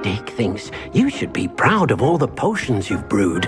Dick thinks you should be proud of all the potions you've brewed.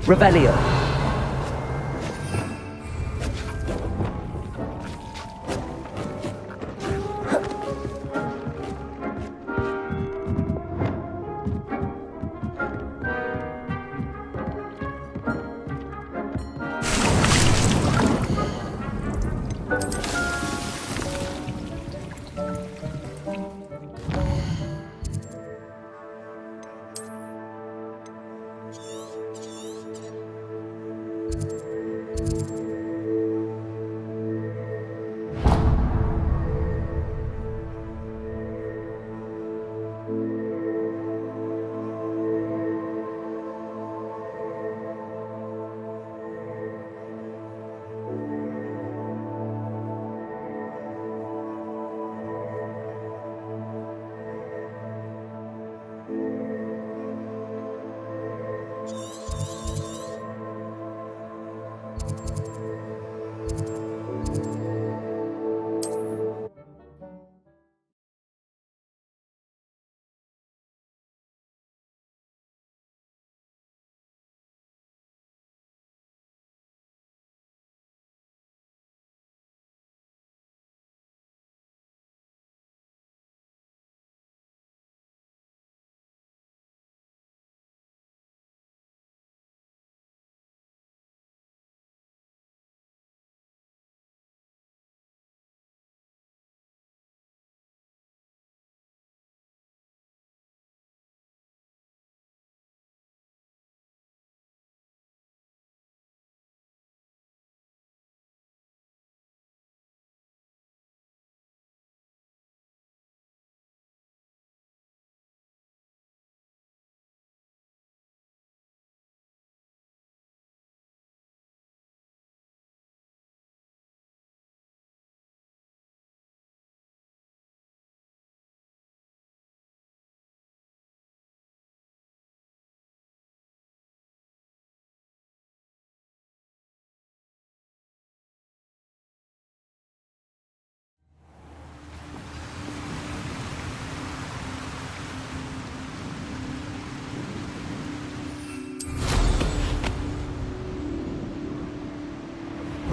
Revelio.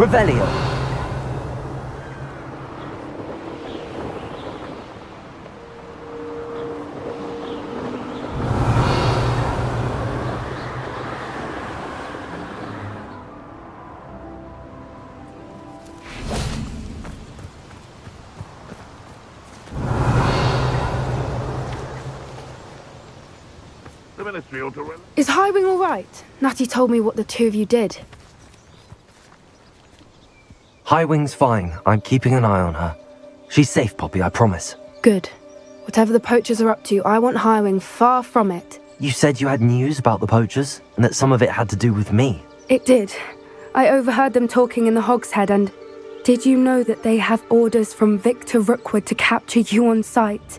Revelio. Is Highwing all right? Natty told me what the two of you did. Highwing's fine. I'm keeping an eye on her. She's safe, Poppy, I promise. Good. Whatever the poachers are up to, I want Highwing far from it. You said you had news about the poachers, and that some of it had to do with me. It did. I overheard them talking in the Hog's Head, and did you know that they have orders from Victor Rookwood to capture you on sight?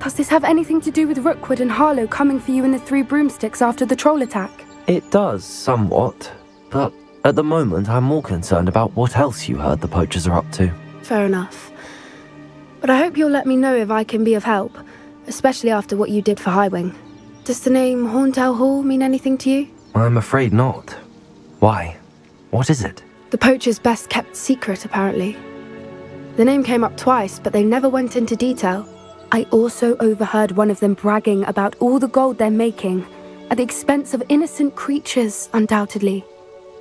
Does this have anything to do with Rookwood and Harlow coming for you in the Three Broomsticks after the troll attack? It does, somewhat. But at the moment, I'm more concerned about what else you heard the poachers are up to. Fair enough. But I hope you'll let me know if I can be of help, especially after what you did for Highwing. Does the name Horntail Hall mean anything to you? I'm afraid not. Why? What is it? The poachers' best kept secret, apparently. The name came up twice, but they never went into detail. I also overheard one of them bragging about all the gold they're making, at the expense of innocent creatures, undoubtedly.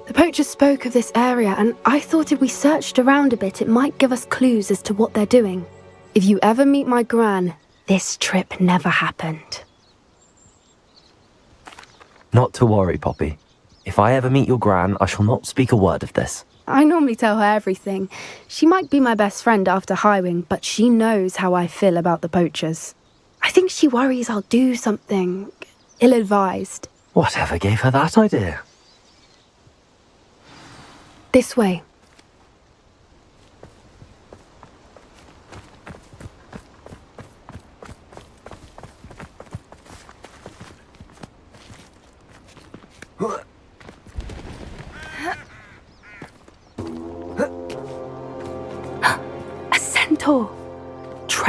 The poachers spoke of this area, and I thought if we searched around a bit, it might give us clues as to what they're doing. If you ever meet my gran, this trip never happened. Not to worry, Poppy. If I ever meet your gran, I shall not speak a word of this. I normally tell her everything. She might be my best friend after Highwing, but she knows how I feel about the poachers. I think she worries I'll do something ill-advised. Whatever gave her that idea? This way.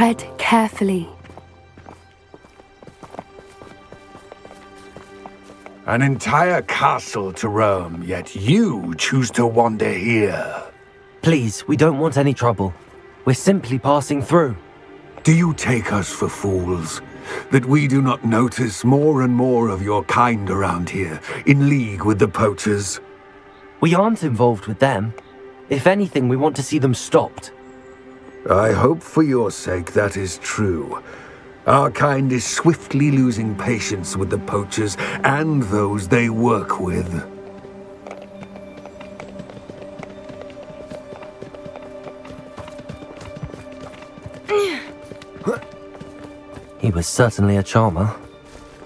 Tread carefully. An entire castle to roam, yet you choose to wander here. Please, we don't want any trouble. We're simply passing through. Do you take us for fools? That we do not notice more and more of your kind around here, in league with the poachers? We aren't involved with them. If anything, we want to see them stopped. I hope for your sake that is true. Our kind is swiftly losing patience with the poachers and those they work with. He was certainly a charmer.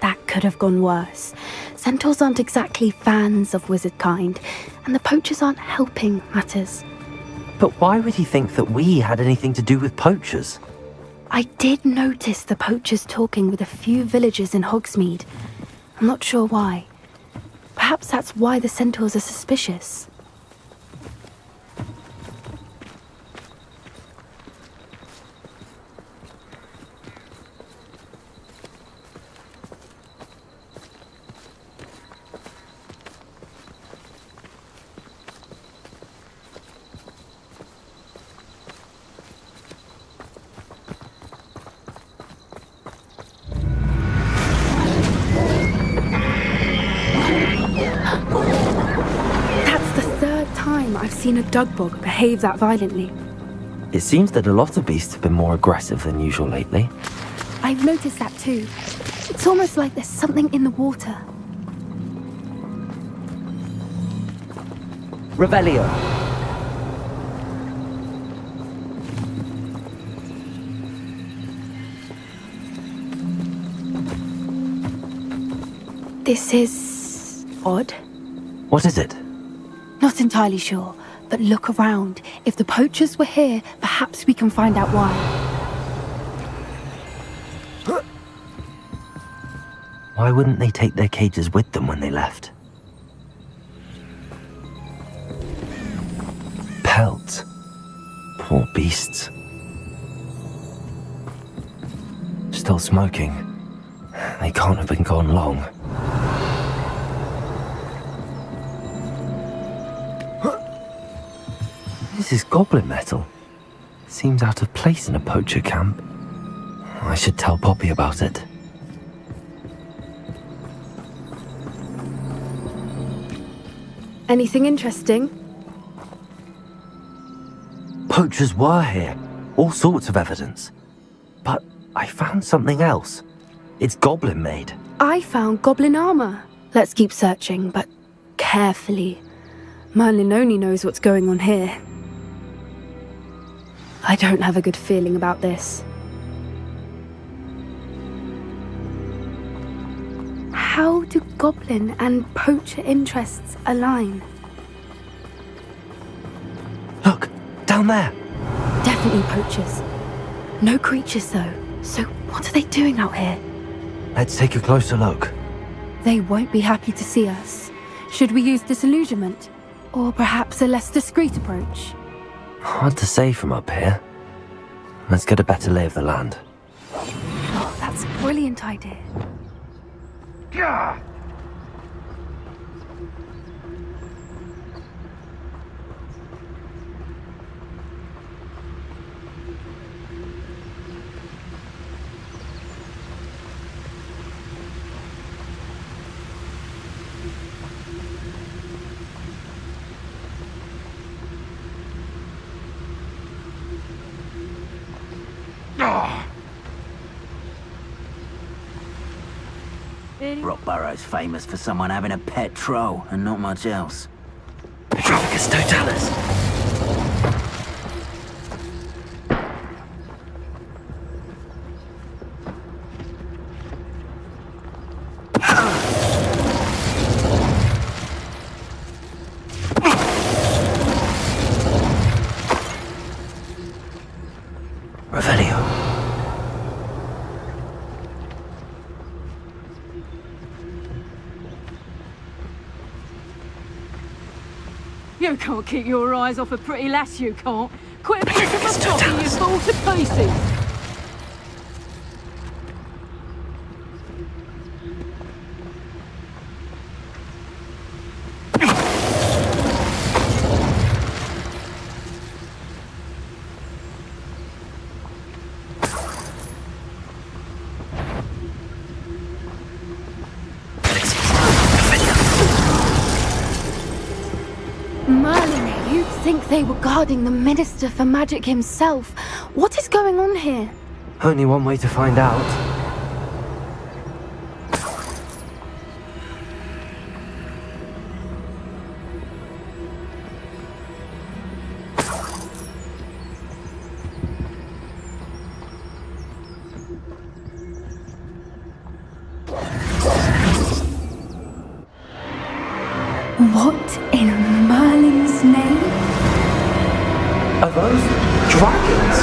That could have gone worse. Centaurs aren't exactly fans of wizard kind, and the poachers aren't helping matters. But why would he think that we had anything to do with poachers? I did notice the poachers talking with a few villagers in Hogsmeade. I'm not sure why. Perhaps that's why the centaurs are suspicious. I've seen a dugbog behave that violently. It seems that a lot of beasts have been more aggressive than usual lately. I've noticed that too. It's almost like there's something in the water. Revelio. This is odd. What is it? Not entirely sure, but look around. If the poachers were here, perhaps we can find out why. Why wouldn't they take their cages with them when they left? Pelts. Poor beasts. Still smoking. They can't have been gone long. This is goblin metal. Seems out of place in a poacher camp. I should tell Poppy about it. Anything interesting? Poachers were here. All sorts of evidence. But I found something else. It's goblin made. I found goblin armor. Let's keep searching, but carefully. Merlin only knows what's going on here. I don't have a good feeling about this. How do goblin and poacher interests align? Look, down there. Definitely poachers. No creatures though. So what are they doing out here? Let's take a closer look. They won't be happy to see us. Should we use disillusionment? Or perhaps a less discreet approach? Hard to say from up here. Let's get a better lay of the land. Oh, that's a brilliant idea. Gah! Rockborough's famous for someone having a pet troll and not much else. Petrificus totalis. Revelio. You can't keep your eyes off a pretty lass, you can't. Quit a piece of a top and you fall to pieces. think they were guarding the Minister for Magic himself. What is going on here? Only one way to find out. What in Merlin's name? Are those dragons?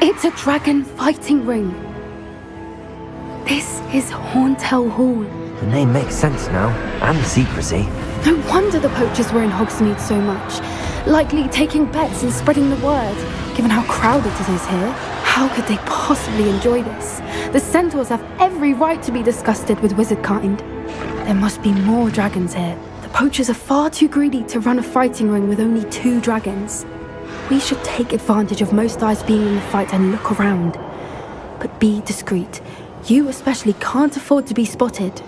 It's a dragon fighting ring. This is Hauntel Hall. The name makes sense now, and the secrecy. No wonder the poachers were in Hogsmeade so much. Likely taking bets and spreading the word, given how crowded it is here. How could they possibly enjoy this? The centaurs have every right to be disgusted with wizard kind. There must be more dragons here. The poachers are far too greedy to run a fighting ring with only 2 dragons. We should take advantage of most eyes being in the fight and look around. But be discreet. You especially can't afford to be spotted.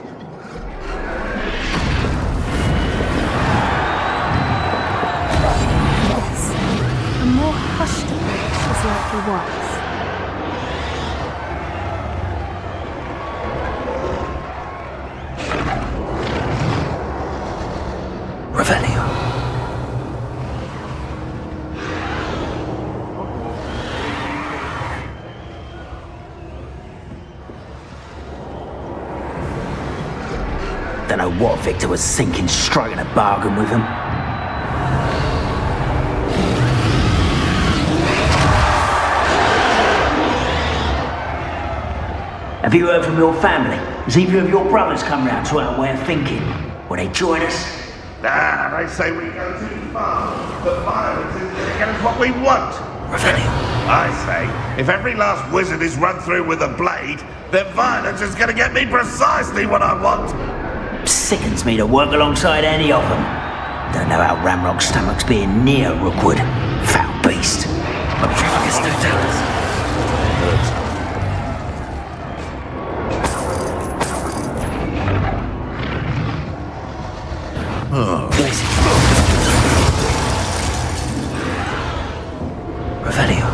Yes, a more hushed approach is likely wise. Revelio. Don't know what Victor was thinking, striking a bargain with him. Have you heard from your family? Has either of your brothers come round to our way of thinking? Will they join us? Nah, they say we go too far. But violence is going to get us what we want. Revelio. I say, if every last wizard is run through with a blade, then violence is going to get me precisely what I want. Sickens me to work alongside any of them. Don't know how Ramrock's stomach's being near Rookwood. Foul beast. Revelio.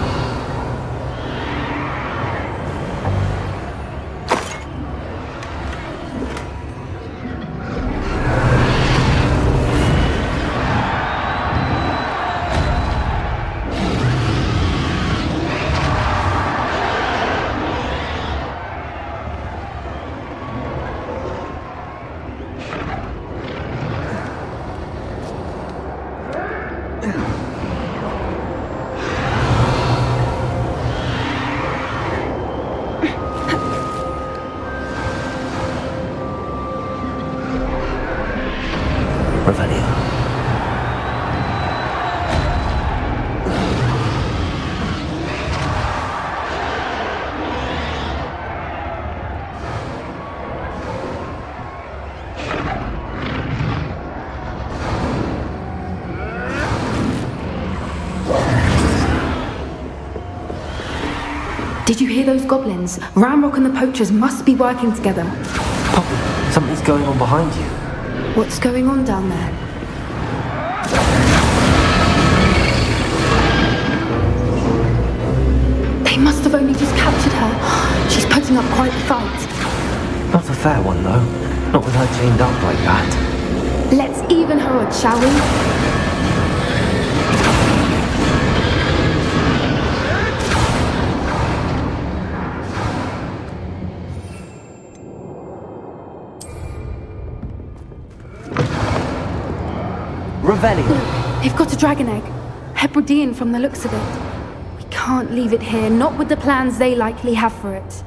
Did you hear those goblins? Ramrock and the poachers must be working together. Poppy, something's going on behind you. What's going on down there? They must have only just captured her. She's putting up quite the fight. Not a fair one, though. Not with her chained up like that. Let's even her odds, shall we? Revelio. Look, they've got a dragon egg. Hebridean from the looks of it. We can't leave it here, not with the plans they likely have for it.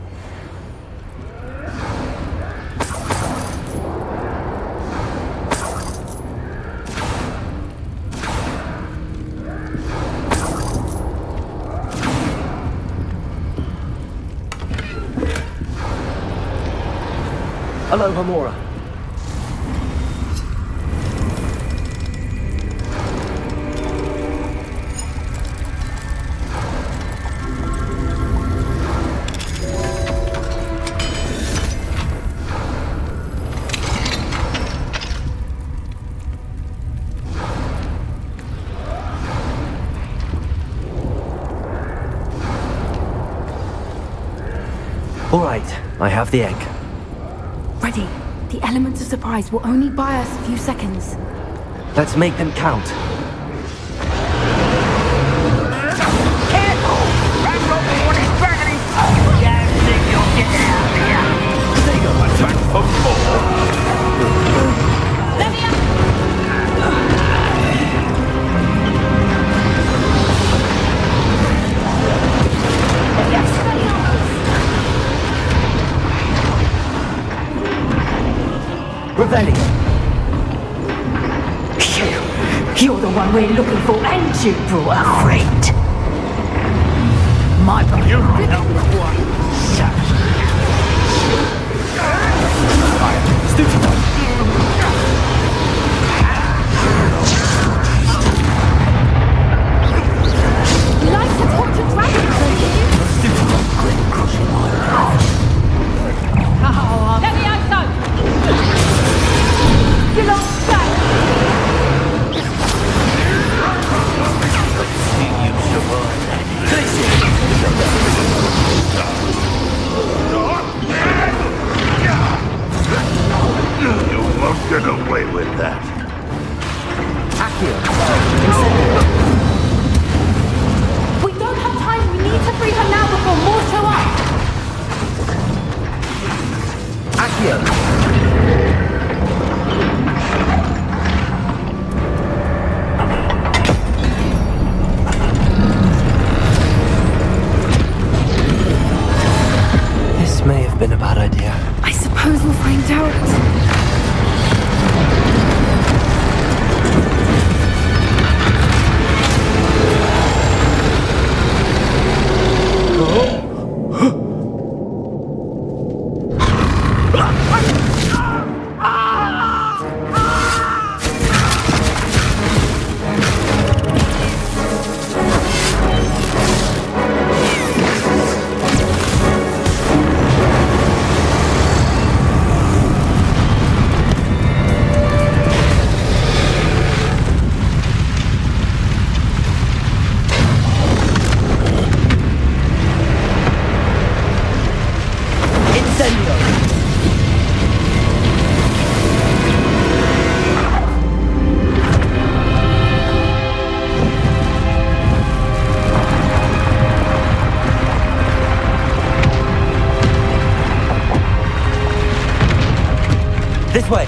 Hello, Hamora. All right, I have the egg. Ready. The elements of surprise will only buy us a few seconds. Let's make them count. Careful! Ramrock is what he's dragging him. You think you'll get out of here? They got attack for more. Let me up! Revelio. You're the one we're looking for, and you brought a friend. My brother. You help one. Like to talk to dragons, don't you? Oh, let me out, son! You lost back! You won't get away with that. We don't have time. We need to free her now before more show up. This may have been a bad idea. I suppose we'll find out. This way.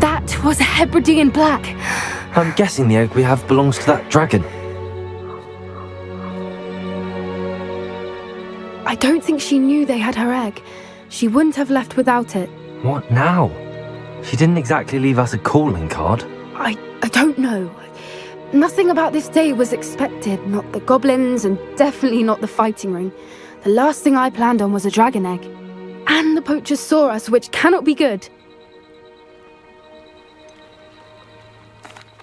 That was a Hebridean black. I'm guessing the egg we have belongs to that dragon. I don't think she knew they had her egg. She wouldn't have left without it. What now? She didn't exactly leave us a calling card. I don't know. Nothing about this day was expected. Not the goblins, and definitely not the fighting ring. The last thing I planned on was a dragon egg. And the poachers saw us, which cannot be good.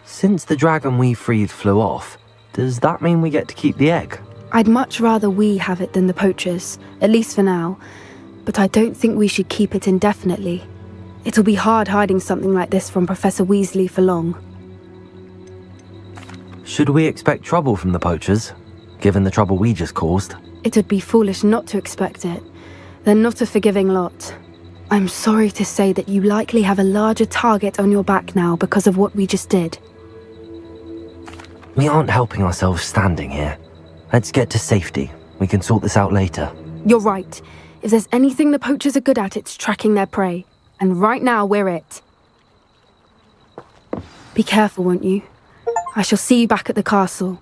Since the dragon we freed flew off, does that mean we get to keep the egg? I'd much rather we have it than the poachers, at least for now. But I don't think we should keep it indefinitely. It'll be hard hiding something like this from Professor Weasley for long. Should we expect trouble from the poachers, given the trouble we just caused? It would be foolish not to expect it. They're not a forgiving lot. I'm sorry to say that you likely have a larger target on your back now because of what we just did. We aren't helping ourselves standing here. Let's get to safety. We can sort this out later. You're right. If there's anything the poachers are good at, it's tracking their prey. And right now, we're it. Be careful, won't you? I shall see you back at the castle.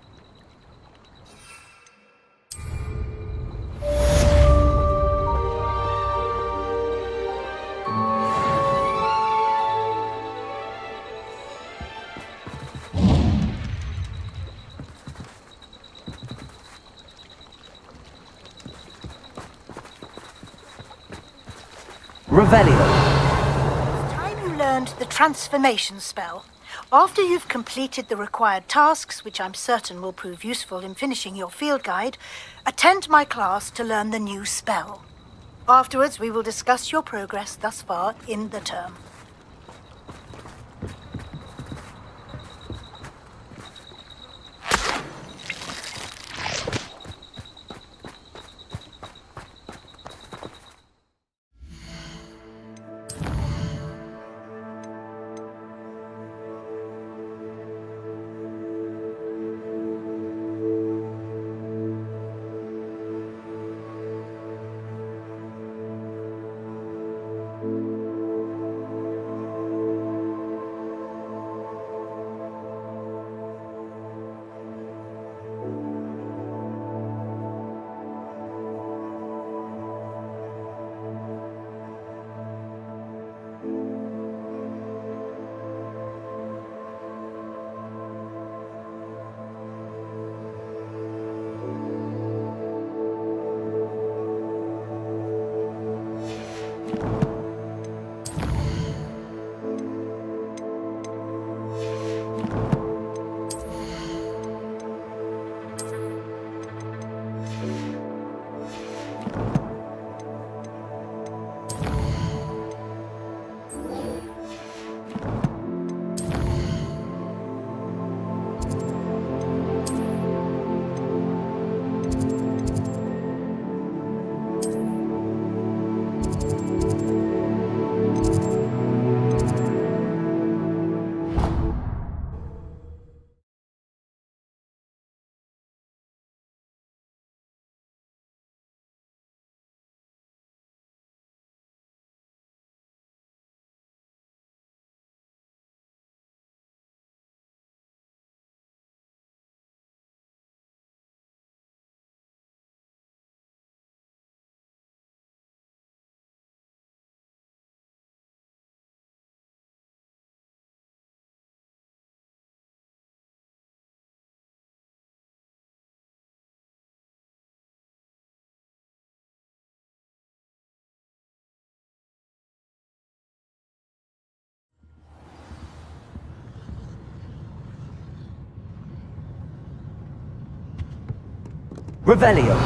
Revelio. Time you learn learned the transformation spell. After you've completed the required tasks, which I'm certain will prove useful in finishing your field guide, attend my class to learn the new spell. Afterwards, we will discuss your progress thus far in the term. Revelio.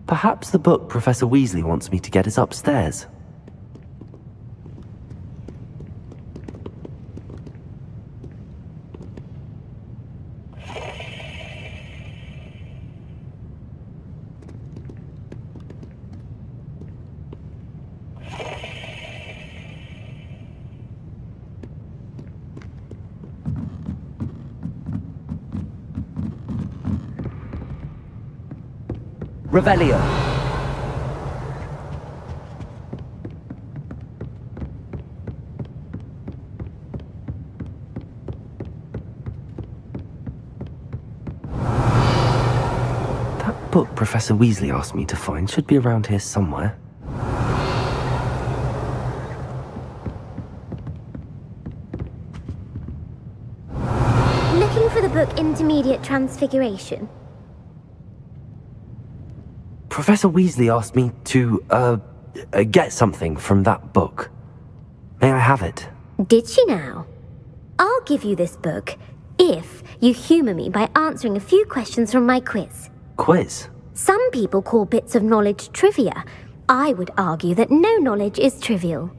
Perhaps the book Professor Weasley wants me to get is upstairs. Revelio. That book Professor Weasley asked me to find should be around here somewhere. Looking for the book Intermediate Transfiguration? Professor Weasley asked me to, get something from that book. May I have it? Did she now? I'll give you this book if you humour me by answering a few questions from my quiz. Quiz? Some people call bits of knowledge trivia. I would argue that no knowledge is trivial.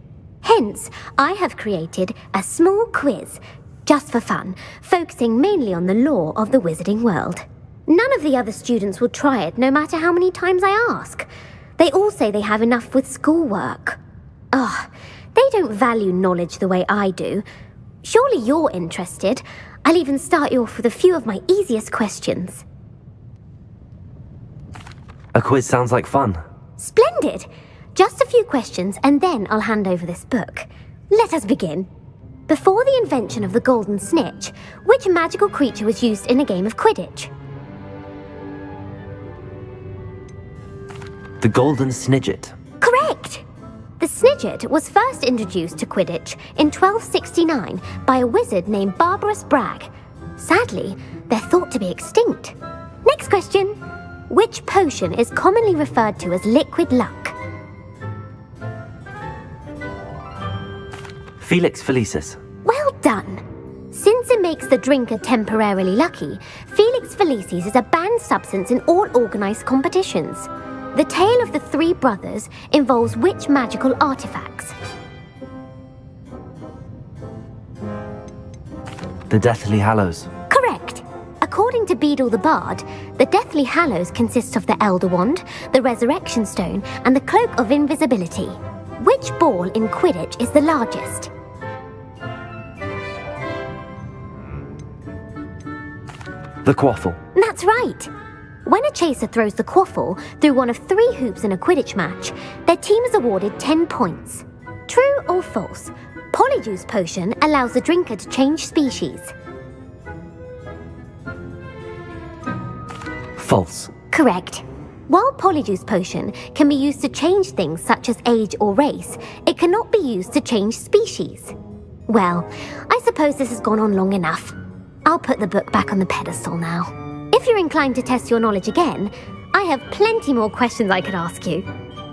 Hence, I have created a small quiz, just for fun, focusing mainly on the lore of the wizarding world. None of the other students will try it, no matter how many times I ask. They all say they have enough with schoolwork. Ugh, they don't value knowledge the way I do. Surely you're interested. I'll even start you off with a few of my easiest questions. A quiz sounds like fun. Splendid! Just a few questions, and then I'll hand over this book. Let us begin. Before the invention of the golden snitch, which magical creature was used in a game of Quidditch? The golden snidget. Correct! The snidget was first introduced to Quidditch in 1269 by a wizard named Barbarous Bragg. Sadly, they're thought to be extinct. Next question. Which potion is commonly referred to as liquid luck? Felix Felicis. Well done! Since it makes the drinker temporarily lucky, Felix Felicis is a banned substance in all organised competitions. The tale of the three brothers involves which magical artifacts? The Deathly Hallows. Correct! According to Beadle the Bard, the Deathly Hallows consists of the Elder Wand, the Resurrection Stone, and the Cloak of Invisibility. Which ball in Quidditch is the largest? The Quaffle. That's right! When a chaser throws the quaffle through one of 3 hoops in a Quidditch match, their team is awarded 10 points. True or false? Polyjuice potion allows the drinker to change species. False. Correct. While Polyjuice potion can be used to change things such as age or race, it cannot be used to change species. Well, I suppose this has gone on long enough. I'll put the book back on the pedestal now. If you're inclined to test your knowledge again, I have plenty more questions I could ask you.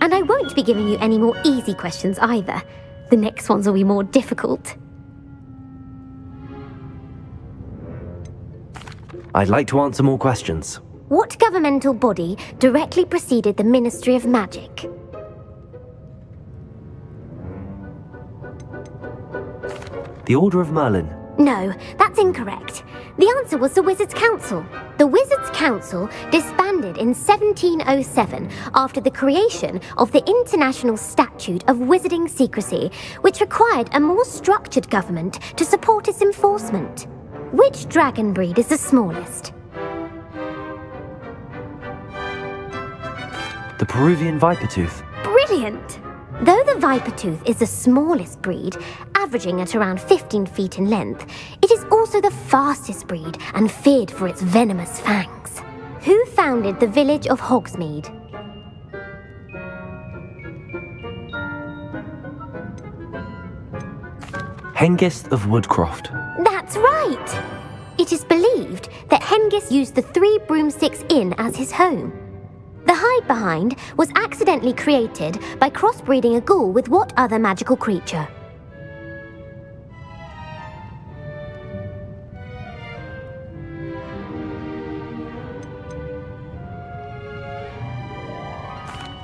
And I won't be giving you any more easy questions either. The next ones will be more difficult. I'd like to answer more questions. What governmental body directly preceded the Ministry of Magic? The Order of Merlin. No, that's incorrect. The answer was the Wizards' Council. The Wizards' Council disbanded in 1707 after the creation of the International Statute of Wizarding Secrecy, which required a more structured government to support its enforcement. Which dragon breed is the smallest? The Peruvian Vipertooth. Brilliant! Though the Vipertooth is the smallest breed, averaging at around 15 feet in length, it is also the fastest breed and feared for its venomous fangs. Who founded the village of Hogsmeade? Hengist of Woodcroft. That's right! It is believed that Hengist used the 3 Broomsticks Inn as his home. The hide-behind was accidentally created by crossbreeding a ghoul with what other magical creature?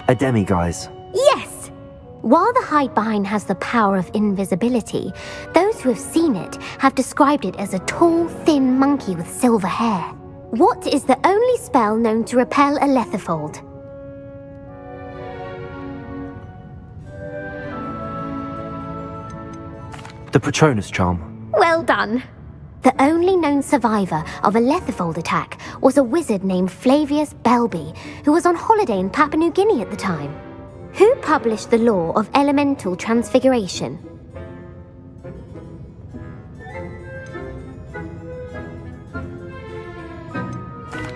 A demiguise. Yes! While the hide-behind has the power of invisibility, those who have seen it have described it as a tall, thin monkey with silver hair. What is the only spell known to repel a letherfold? The Patronus Charm. Well done. The only known survivor of a letherfold attack was a wizard named Flavius Belby, who was on holiday in Papua New Guinea at the time. Who published the law of elemental transfiguration?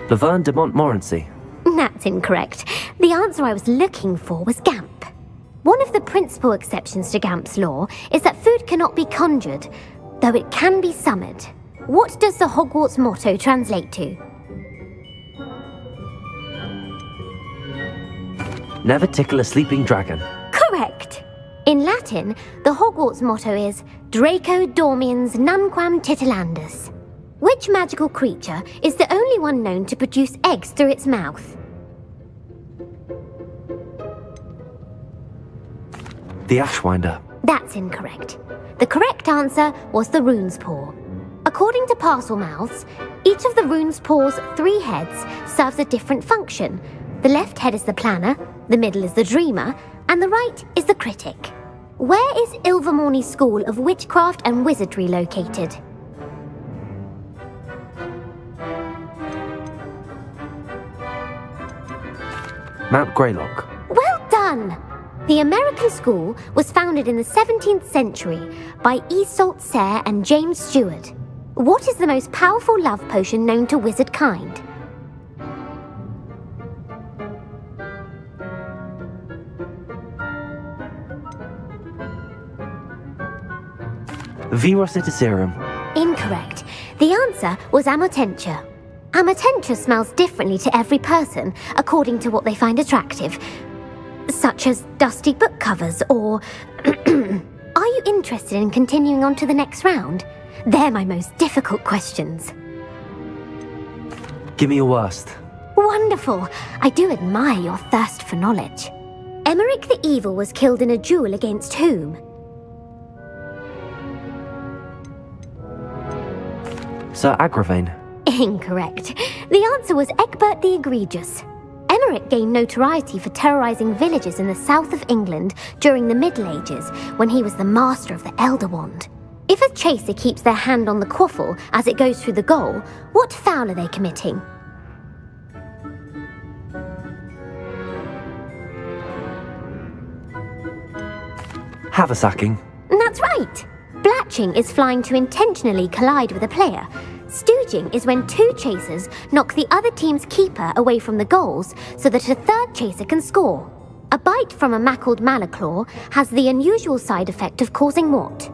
Laverne de Montmorency. That's incorrect. The answer I was looking for was Gamp. One of the principal exceptions to Gamp's law is that food cannot be conjured, though it can be summoned. What does the Hogwarts motto translate to? Never tickle a sleeping dragon. Correct! In Latin, the Hogwarts motto is Draco Dormiens Nunquam Titilandus. Which magical creature is the only one known to produce eggs through its mouth? The Ashwinder. That's incorrect. The correct answer was the Rune's Paw. According to Parselmouths, each of the Rune's Paw's 3 heads serves a different function. The left head is the planner, the middle is the dreamer, and the right is the critic. Where is Ilvermorny School of Witchcraft and Wizardry located? Mount Greylock. Well done! The American school was founded in the 17th century by Iseult Sayre and James Stewart. What is the most powerful love potion known to wizard kind? Virus Incorrect. The answer was amortentia. Amortentia smells differently to every person, according to what they find attractive, such as dusty book covers or... Are you interested in continuing on to the next round? They're my most difficult questions. Give me your worst. Wonderful. I do admire your thirst for knowledge. Emmerich the Evil was killed in a duel against whom? Sir Agravain. Incorrect. The answer was Egbert the Egregious. Emmerich gained notoriety for terrorizing villages in the south of England during the Middle Ages, when he was the master of the Elder Wand. If a chaser keeps their hand on the quaffle as it goes through the goal, what foul are they committing? Haversacking. That's right. Blatching is flying to intentionally collide with a player. Stooging is when two chasers knock the other team's keeper away from the goals so that a third chaser can score. A bite from a mackled malaclaw has the unusual side effect of causing what?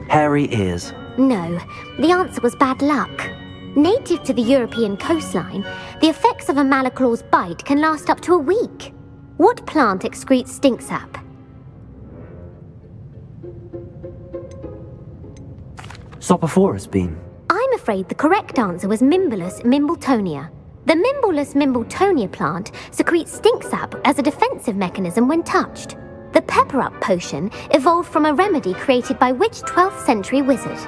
Hairy ears. No, the answer was bad luck. Native to the European coastline, the effects of a malaclaw's bite can last up to a week. What plant excretes stink sap? Sopophorus bean. I'm afraid the correct answer was Mimbulus mimbletonia. The Mimbulus mimbletonia plant secretes stink sap as a defensive mechanism when touched. The pepper-up potion evolved from a remedy created by which 12th century wizard?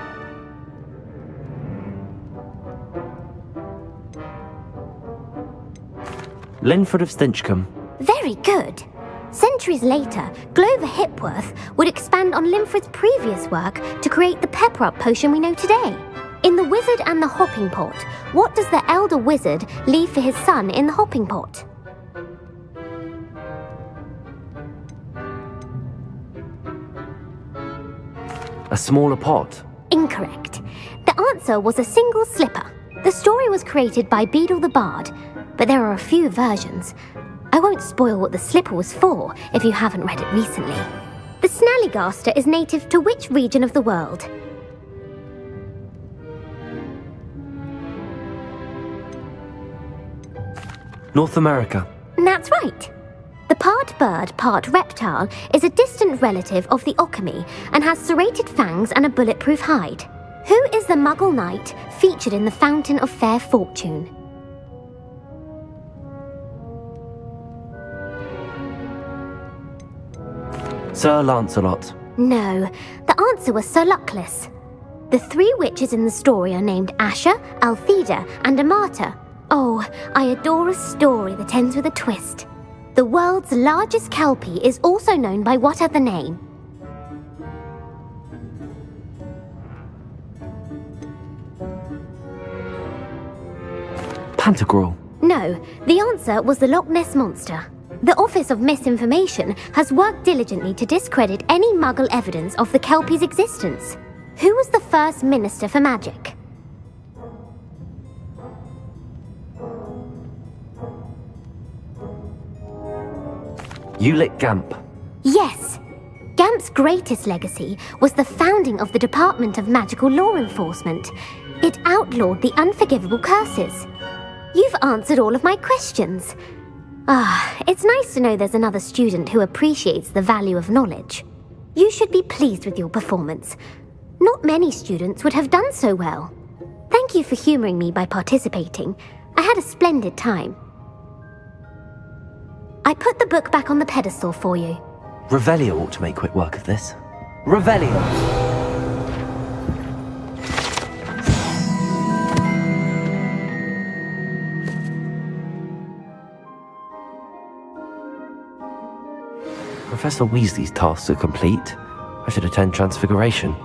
Linford of Stinchcombe. Very good. Centuries later, Glover Hipworth would expand on Linford's previous work to create the pepper-up potion we know today. In The Wizard and the Hopping Pot, what does the elder wizard leave for his son in the hopping pot? A smaller pot. Incorrect. The answer was a single slipper. The story was created by Beadle the Bard, but there are a few versions. I won't spoil what the slipper was for if you haven't read it recently. The Snallygaster is native to which region of the world? North America. That's right. The part bird, part reptile is a distant relative of the Occamy and has serrated fangs and a bulletproof hide. Who is the Muggle knight featured in the Fountain of Fair Fortune? Sir Lancelot. No, the answer was Sir Luckless. The three witches in the story are named Asher, Altheda, and Amata. Oh, I adore a story that ends with a twist. The world's largest kelpie is also known by what other name? Pantagruel. No, the answer was the Loch Ness Monster. The Office of Misinformation has worked diligently to discredit any Muggle evidence of the Kelpie's existence. Who was the first Minister for Magic? Ulick Gamp. Yes. Gamp's greatest legacy was the founding of the Department of Magical Law Enforcement. It outlawed the unforgivable curses. You've answered all of my questions. It's nice to know there's another student who appreciates the value of knowledge. You should be pleased with your performance. Not many students would have done so well. Thank you for humoring me by participating. I had a splendid time. I put the book back on the pedestal for you. Revelio ought to make quick work of this. Revelio! Professor Weasley's tasks are complete. I should attend Transfiguration.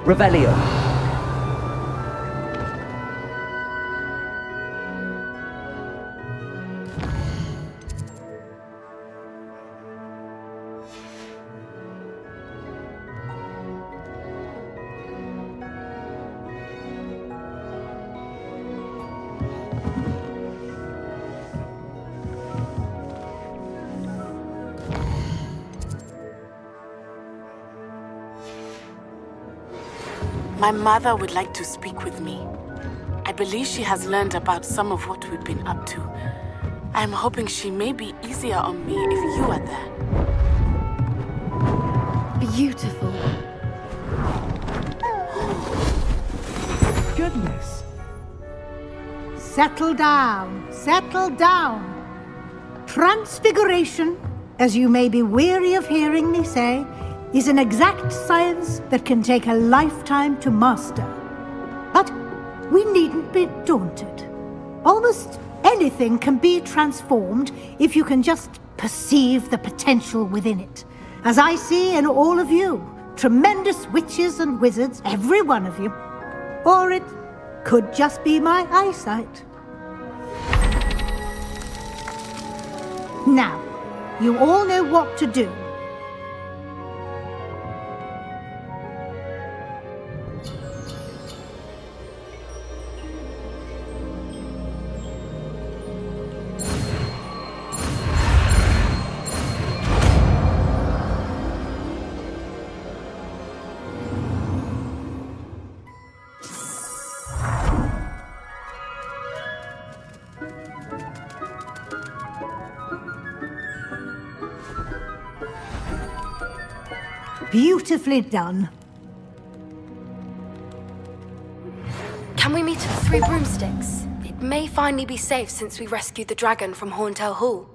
Revelio. My mother would like to speak with me. I believe she has learned about some of what we've been up to. I am hoping she may be easier on me if you are there. Beautiful. Goodness. Settle down, settle down. Transfiguration, as you may be weary of hearing me say, is an exact science that can take a lifetime to master. But we needn't be daunted. Almost anything can be transformed if you can just perceive the potential within it. As I see in all of you, tremendous witches and wizards, every one of you. Or it could just be my eyesight. Now, you all know what to do. Beautifully done. Can we meet at the Three Broomsticks? It may finally be safe since we rescued the dragon from Horntail Hall.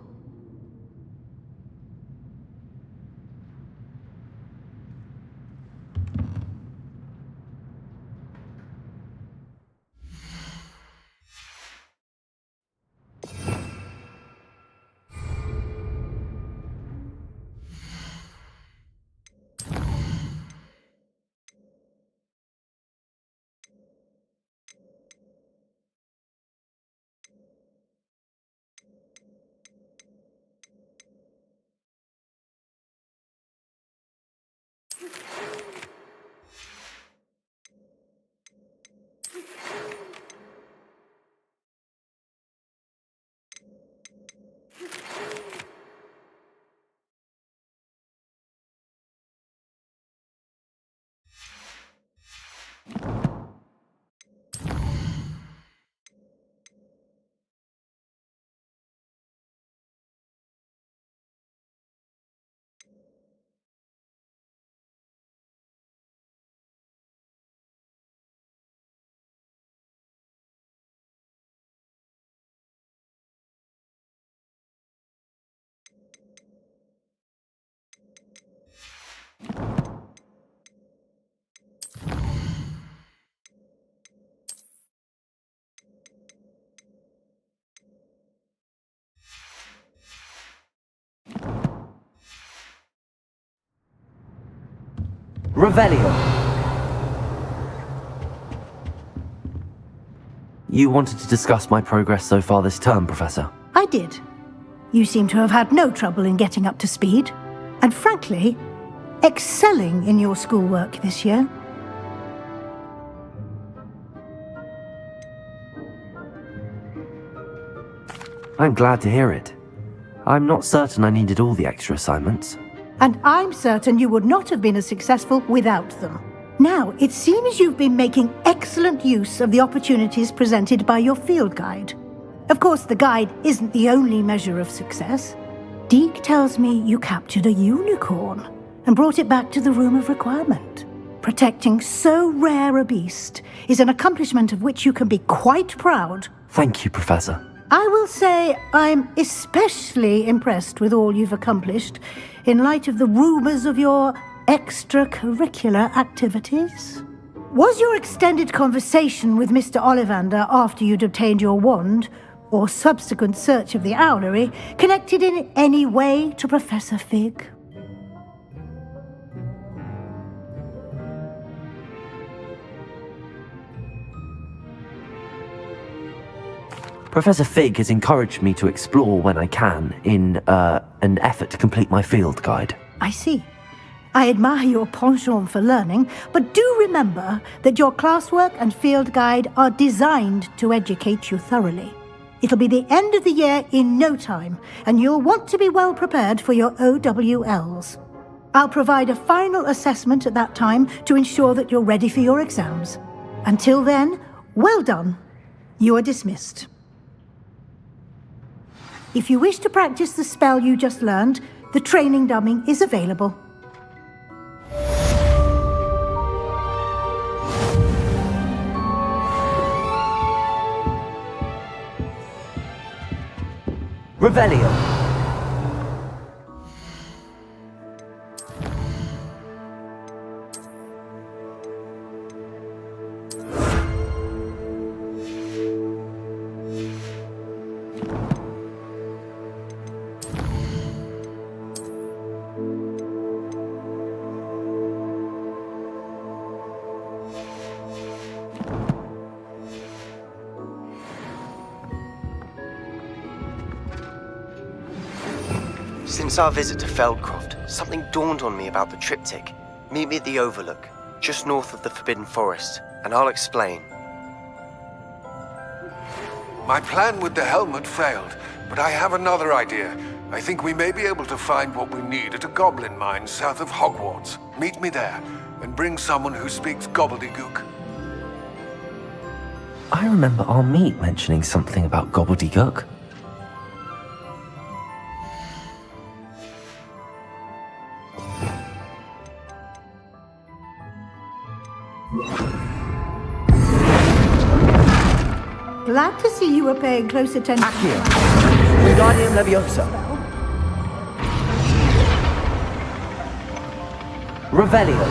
Revelio. You wanted to discuss my progress so far this term, Professor? I did. You seem to have had no trouble in getting up to speed, and frankly, excelling in your schoolwork this year. I'm glad to hear it. I'm not certain I needed all the extra assignments. And I'm certain you would not have been as successful without them. Now, it seems you've been making excellent use of the opportunities presented by your field guide. Of course, the guide isn't the only measure of success. Deke tells me you captured a unicorn and brought it back to the Room of Requirement. Protecting so rare a beast is an accomplishment of which you can be quite proud. Thank you, Professor. I will say I'm especially impressed with all you've accomplished in light of the rumors of your extracurricular activities. Was your extended conversation with Mr. Ollivander after you'd obtained your wand, or subsequent search of the owlery, connected in any way to Professor Fig? Professor Fig has encouraged me to explore when I can in an effort to complete my field guide. I see. I admire your penchant for learning, but do remember that your classwork and field guide are designed to educate you thoroughly. It'll be the end of the year in no time, and you'll want to be well prepared for your OWLs. I'll provide a final assessment at that time to ensure that you're ready for your exams. Until then, well done. You are dismissed. If you wish to practice the spell you just learned, the training dummy is available. Revelio. Since our visit to Feldcroft, something dawned on me about the triptych. Meet me at the Overlook, just north of the Forbidden Forest, and I'll explain. My plan with the helmet failed, but I have another idea. I think we may be able to find what we need at a goblin mine south of Hogwarts. Meet me there, and bring someone who speaks gobbledygook. I remember our meet mentioning something about gobbledygook. Glad to see you were paying close attention. Accio. Wingardium Leviosa. Revelio.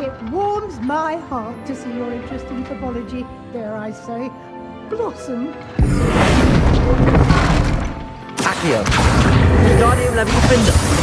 It warms my heart to see your interest in pathology, dare I say, blossom. Accio. Wingardium Leviosa.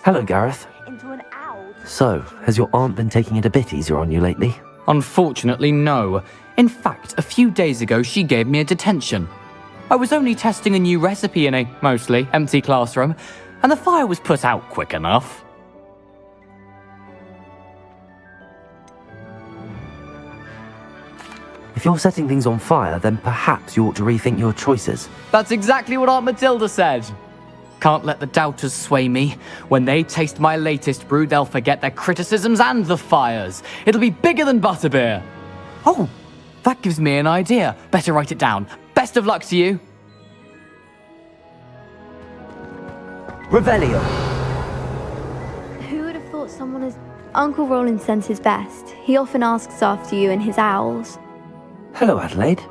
Hello, Gareth. into an owl. So, has your aunt been taking it a bit easier on you lately? Unfortunately, no. In fact, a few days ago, she gave me a detention. I was only testing a new recipe in a mostly empty classroom, and the fire was put out quick enough. If you're setting things on fire, then perhaps you ought to rethink your choices. That's exactly what Aunt Matilda said. Can't let the doubters sway me. When they taste my latest brew, they'll forget their criticisms and the fires. It'll be bigger than butterbeer. Oh, that gives me an idea. Better write it down. Best of luck to you. Revelio! Who would have thought someone as... Uncle Roland sends his best. He often asks after you and his owls. Hello, Adelaide.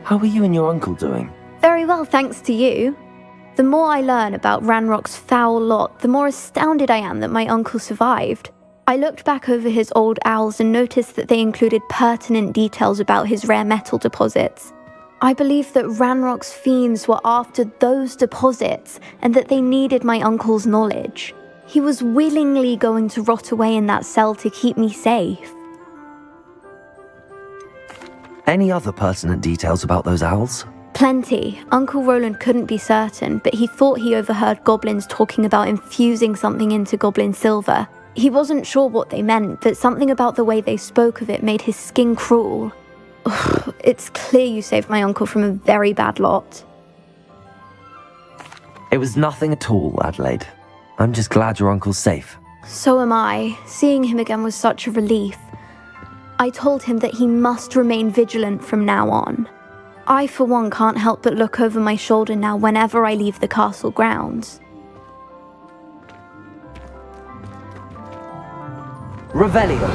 How are you and your uncle doing? Very well, thanks to you. The more I learn about Ranrock's foul lot, the more astounded I am that my uncle survived. I looked back over his old owls and noticed that they included pertinent details about his rare metal deposits. I believe that Ranrock's fiends were after those deposits and that they needed my uncle's knowledge. He was willingly going to rot away in that cell to keep me safe. Any other pertinent details about those owls? Plenty. Uncle Roland couldn't be certain, but he thought he overheard goblins talking about infusing something into goblin silver. He wasn't sure what they meant, but something about the way they spoke of it made his skin crawl. It's clear you saved my uncle from a very bad lot. It was nothing at all, Adelaide. I'm just glad your uncle's safe. So am I. Seeing him again was such a relief. I told him that he must remain vigilant from now on. I, for one, can't help but look over my shoulder now whenever I leave the castle grounds. Revelio!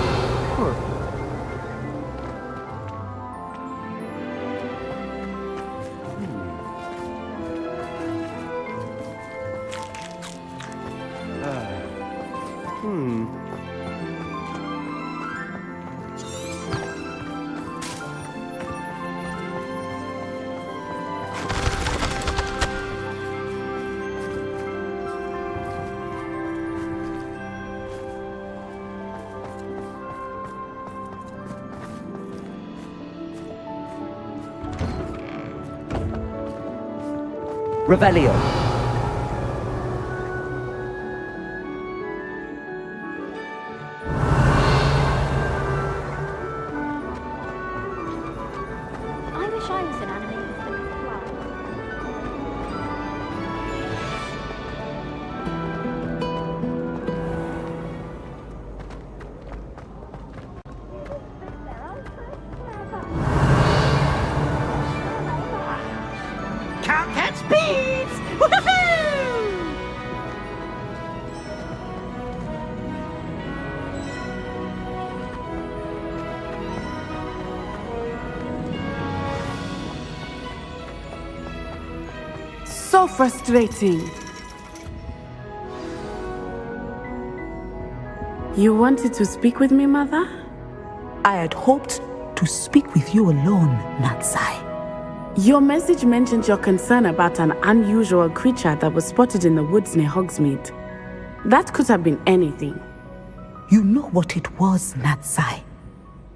Revelio! I wish I was an animator that could fly. Can't catch bees! Woohoo! So frustrating. You wanted to speak with me, Mother? I had hoped to speak with you alone, Natsai. Your message mentioned your concern about an unusual creature that was spotted in the woods near Hogsmeade. That could have been anything. You know what it was, Natsai.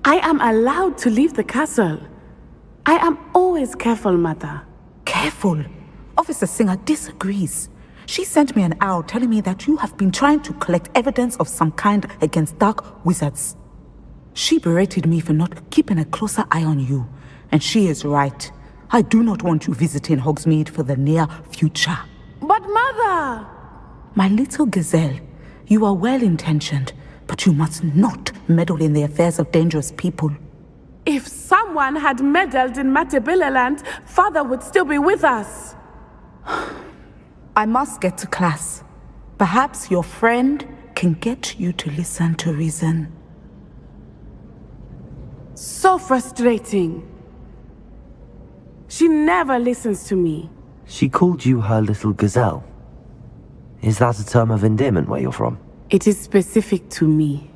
I am allowed to leave the castle. I am always careful, Mother. Careful. Officer Singer disagrees. She sent me an owl telling me that you have been trying to collect evidence of some kind against dark wizards. She berated me for not keeping a closer eye on you, and she is right. I do not want you visiting Hogsmeade for the near future. But Mother! My little gazelle, you are well-intentioned, but you must not meddle in the affairs of dangerous people. If someone had meddled in Matabeleland, Father would still be with us. I must get to class. Perhaps your friend can get you to listen to reason. So frustrating. She never listens to me. She called you her little gazelle. Is that a term of endearment where you're from? It is specific to me.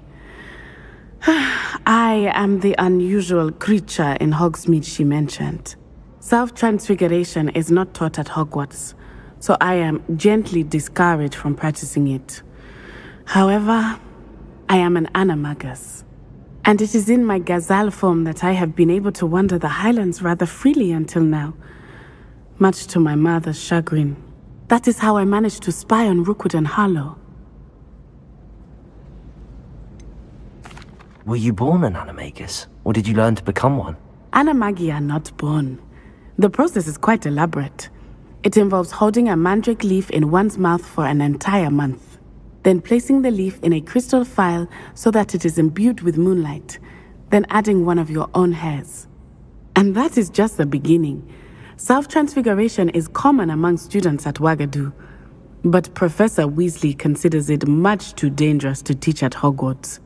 I am the unusual creature in Hogsmeade she mentioned. Self-transfiguration is not taught at Hogwarts, so I am gently discouraged from practicing it. However, I am an animagus, and it is in my gazelle form that I have been able to wander the highlands rather freely until now, much to my mother's chagrin. That is how I managed to spy on Rookwood and Harlow. Were you born an animagus, or did you learn to become one? Animagi are not born. The process is quite elaborate. It involves holding a mandrake leaf in one's mouth for an entire month, then placing the leaf in a crystal phial so that it is imbued with moonlight, then adding one of your own hairs. And that is just the beginning. Self-transfiguration is common among students at Wagadu, but Professor Weasley considers it much too dangerous to teach at Hogwarts.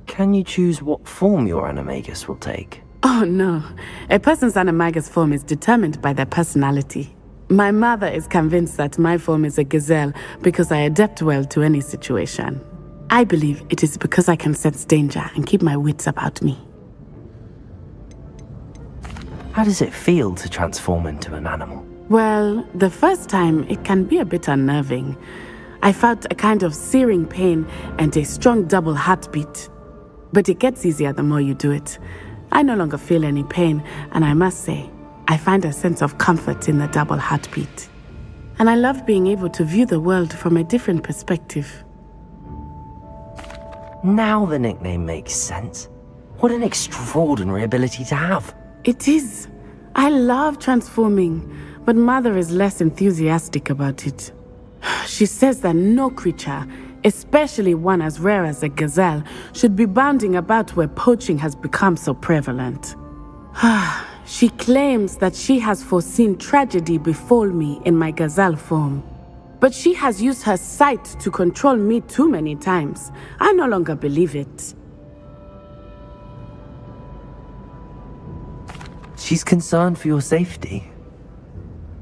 Can you choose what form your animagus will take? Oh no, a person's animagus form is determined by their personality. My mother is convinced that my form is a gazelle because I adapt well to any situation. I believe it is because I can sense danger and keep my wits about me. How does it feel to transform into an animal? Well, the first time it can be a bit unnerving. I felt a kind of searing pain and a strong double heartbeat. But it gets easier the more you do it. I no longer feel any pain, and I must say, I find a sense of comfort in the double heartbeat. And I love being able to view the world from a different perspective. Now the nickname makes sense. What an extraordinary ability to have. It is. I love transforming, but Mother is less enthusiastic about it. She says that no creature, especially one as rare as a gazelle, should be bounding about where poaching has become so prevalent. She claims that she has foreseen tragedy befall me in my gazelle form. But she has used her sight to control me too many times. I no longer believe it. She's concerned for your safety.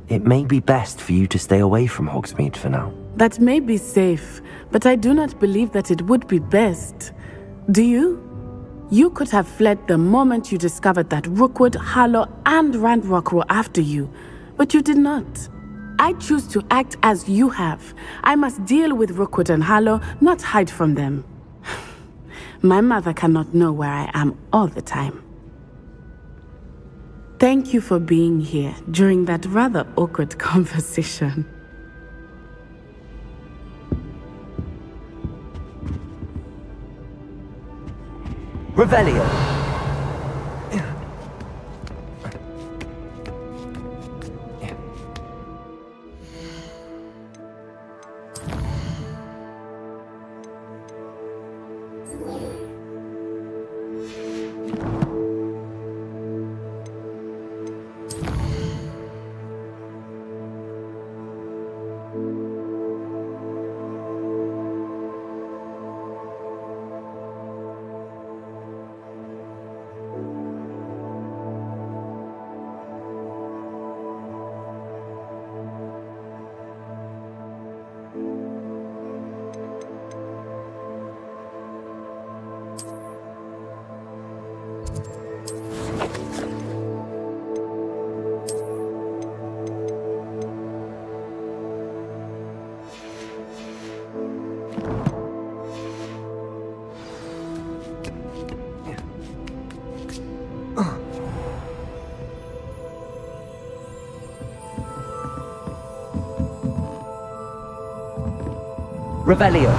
It may be best for you to stay away from Hogsmeade for now. That may be safe, but I do not believe that it would be best. Do you? You could have fled the moment you discovered that Rookwood, Harlow, and Ranrock were after you, but you did not. I choose to act as you have. I must deal with Rookwood and Harlow, not hide from them. My mother cannot know where I am all the time. Thank you for being here during that rather awkward conversation. Revelio! Revelio!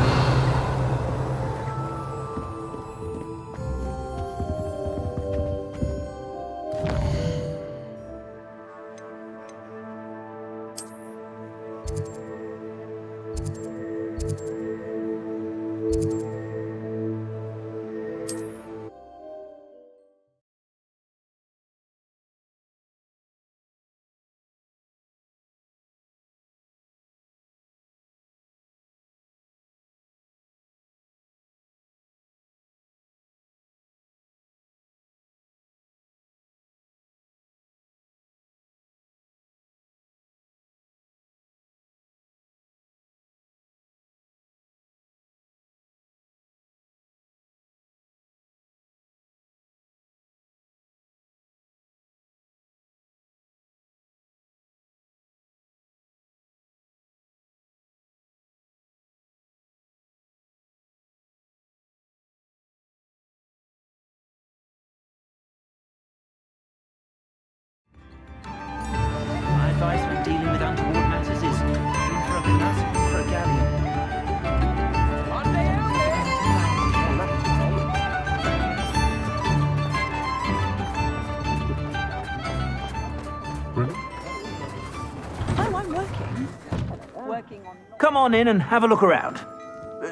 Come on in and have a look around.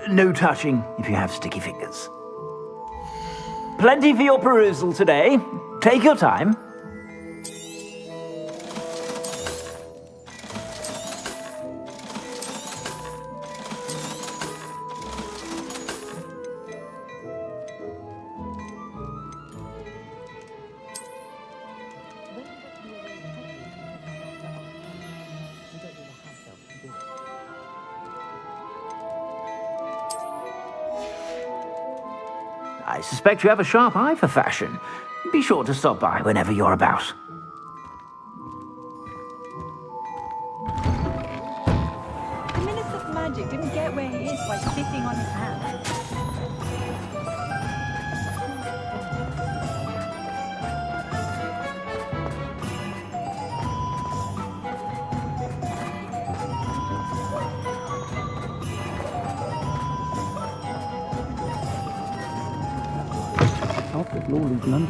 No touching if you have sticky fingers. Plenty for your perusal today. Take your time. I suspect you have a sharp eye for fashion. Be sure to stop by whenever you're about. The Minister of Magic didn't get where he is by sitting on his hands.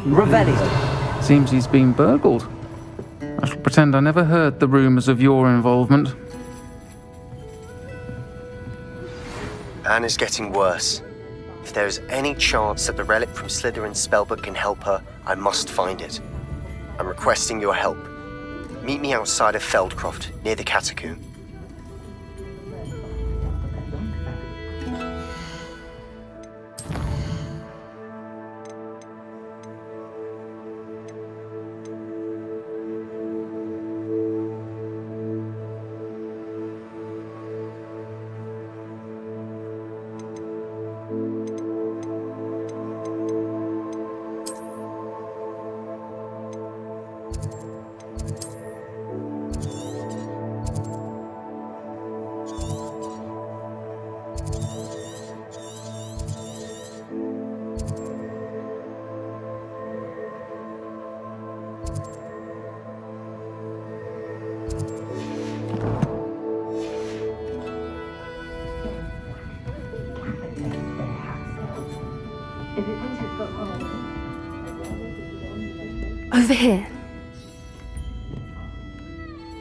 Revelio. Seems he's been burgled. I shall pretend I never heard the rumours of your involvement. Anne is getting worse. If there is any chance that the relic from Slytherin's spellbook can help her, I must find it. I'm requesting your help. Meet me outside of Feldcroft, near the catacomb. Over here.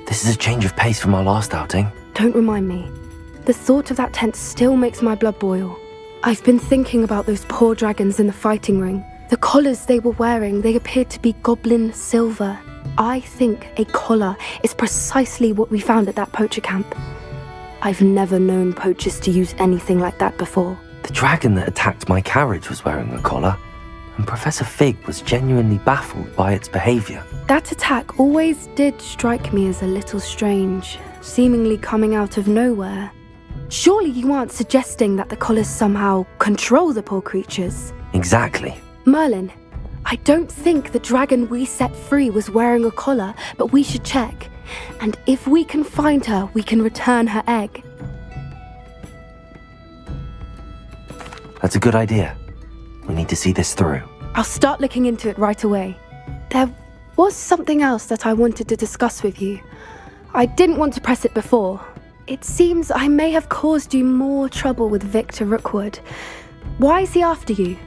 This is a change of pace from our last outing. Don't remind me. The thought of that tent still makes my blood boil. I've been thinking about those poor dragons in the fighting ring. The collars they were wearing, they appeared to be goblin silver. I think a collar is precisely what we found at that poacher camp. I've never known poachers to use anything like that before. The dragon that attacked my carriage was wearing a collar, and Professor Fig was genuinely baffled by its behaviour. That attack always did strike me as a little strange, seemingly coming out of nowhere. Surely you aren't suggesting that the collars somehow control the poor creatures? Exactly. Merlin, I don't think the dragon we set free was wearing a collar, but we should check. And if we can find her, we can return her egg. That's a good idea. We need to see this through. I'll start looking into it right away. There was something else that I wanted to discuss with you. I didn't want to press it before. It seems I may have caused you more trouble with Victor Rookwood. Why is he after you?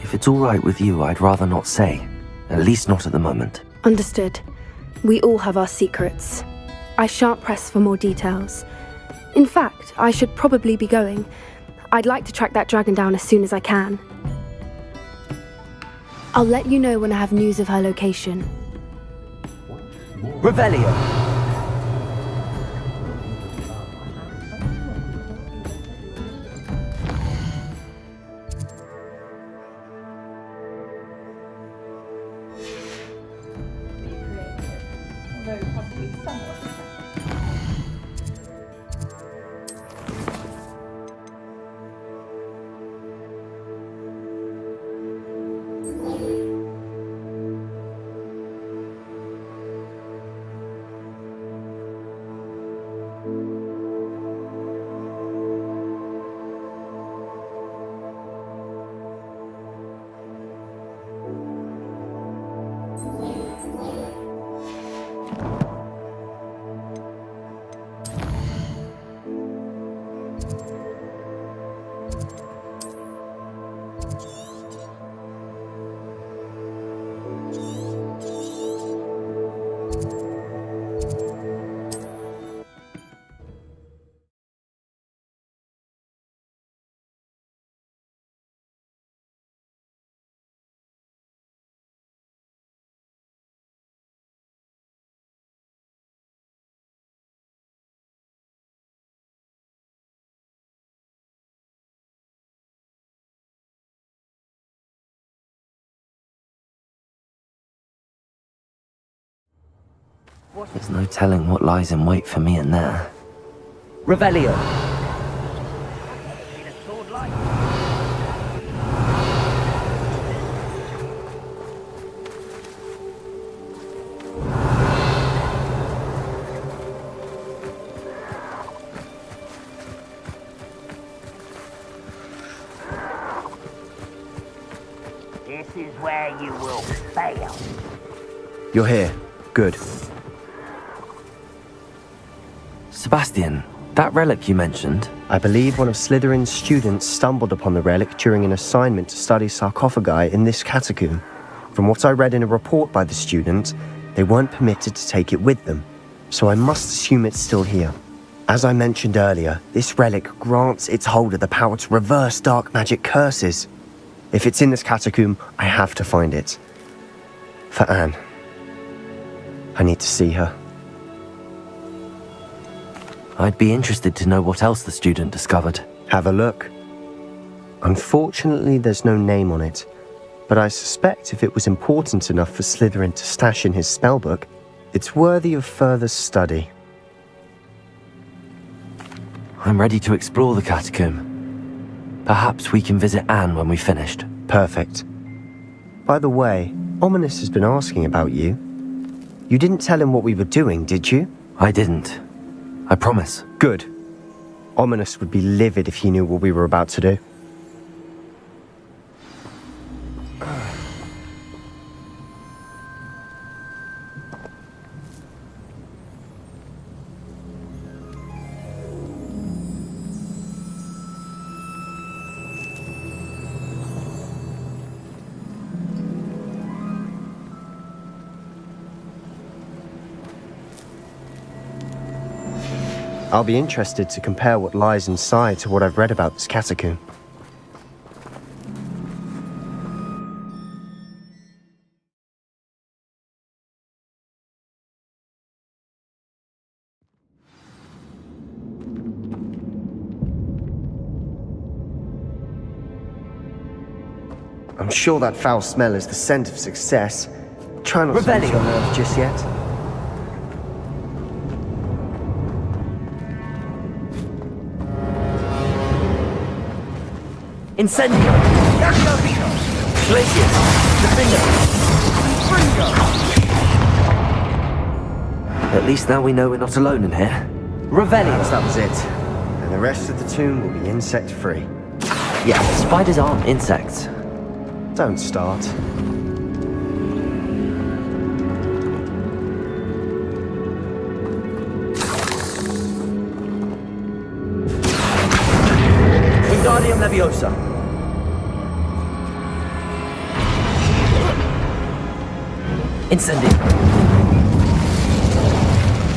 If it's all right with you, I'd rather not say. At least not at the moment. Understood. We all have our secrets. I shan't press for more details. In fact, I should probably be going. I'd like to track that dragon down as soon as I can. I'll let you know when I have news of her location. Revelio. There's no telling what lies in wait for me in there. Revelio. This is where you will fail. You're here. Good. Sebastian, that relic you mentioned. I believe one of Slytherin's students stumbled upon the relic during an assignment to study sarcophagi in this catacomb. From what I read in a report by the student, they weren't permitted to take it with them, so I must assume it's still here. As I mentioned earlier, this relic grants its holder the power to reverse dark magic curses. If it's in this catacomb, I have to find it. For Anne. I need to see her. I'd be interested to know what else the student discovered. Have a look. Unfortunately, there's no name on it, but I suspect if it was important enough for Slytherin to stash in his spellbook, it's worthy of further study. I'm ready to explore the catacomb. Perhaps we can visit Anne when we've finished. Perfect. By the way, Ominous has been asking about you. You didn't tell him what we were doing, did you? I didn't. I promise. Good. Ominous would be livid if he knew what we were about to do. I'll be interested to compare what lies inside to what I've read about this catacomb. I'm sure that foul smell is the scent of success. Try not to lose your nerve just yet. Incendio! Glacius! Defender! At least now we know we're not alone in here. Revelio! That was it. And the rest of the tomb will be insect-free. Yeah, spiders aren't insects. Don't start. Wingardium Leviosa. Incendio.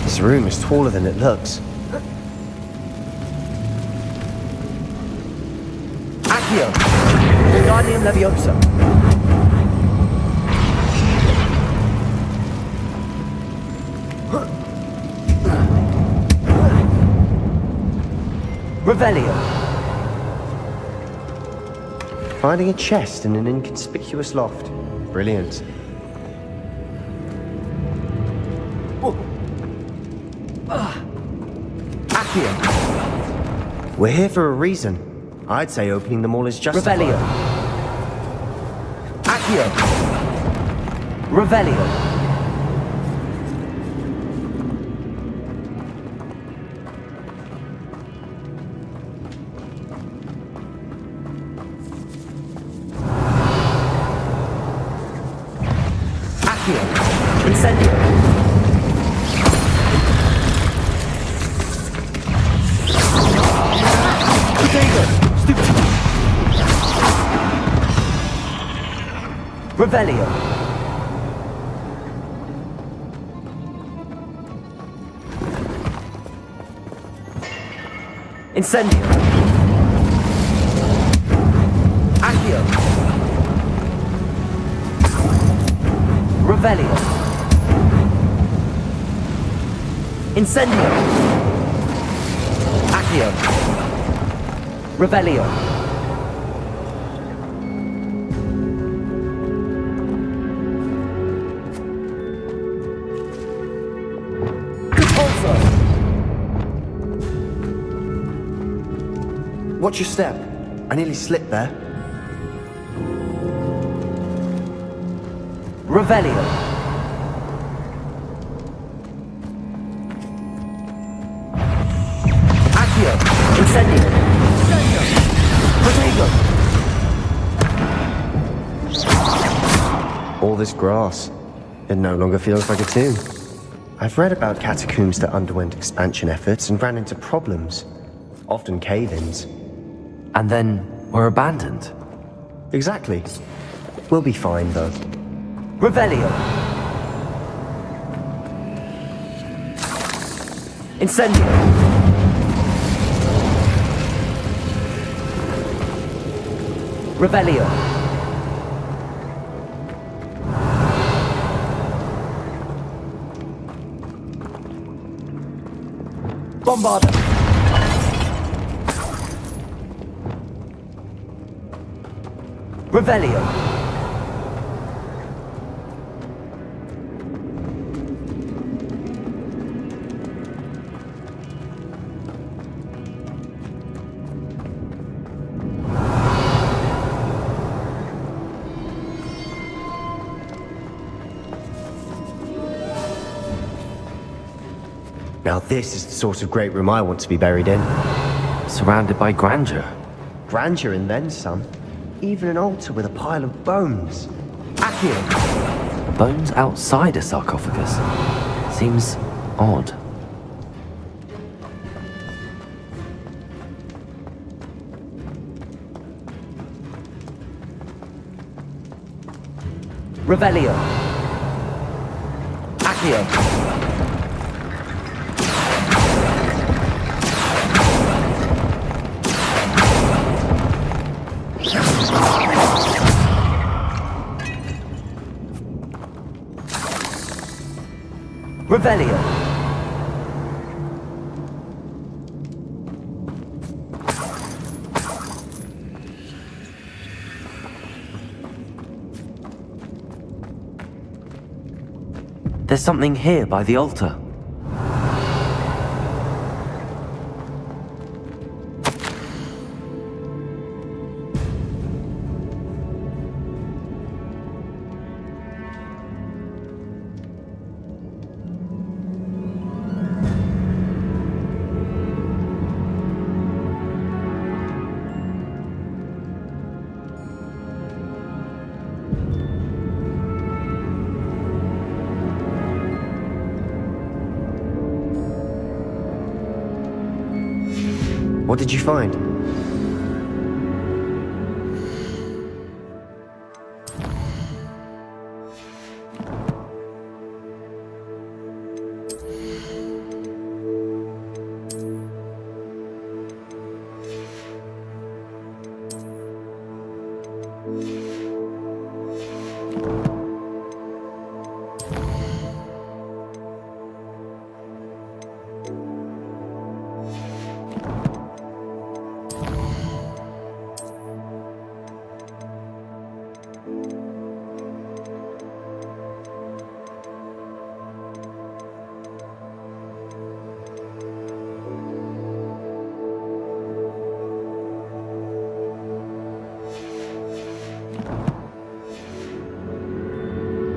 This room is taller than it looks. Accio. Wingardium Leviosa. Revelio. Finding a chest in an inconspicuous loft. Brilliant. Accio. We're here for a reason. I'd say opening them all is justified. Revelio. Accio. Revelio. Accio. Incendio. Revelio. Incendio. Accio. Revelio. Incendio. Accio. Revelio. Watch your step. I nearly slipped there. Revelio. Accio. Incendio. Protego. All this grass. It no longer feels like a tomb. I've read about catacombs that underwent expansion efforts and ran into problems. Often cave-ins. And then were abandoned. Exactly. We'll be fine, though. Revelio. Incendio. Revelio. Bombarda. Revelio. Now this is the sort of great room I want to be buried in. Surrounded by grandeur. Grandeur and then some. Even an altar with a pile of bones. Accio. Bones outside a sarcophagus. Seems odd. Revelio. Accio. Revelio. There's something here by the altar. What did you find?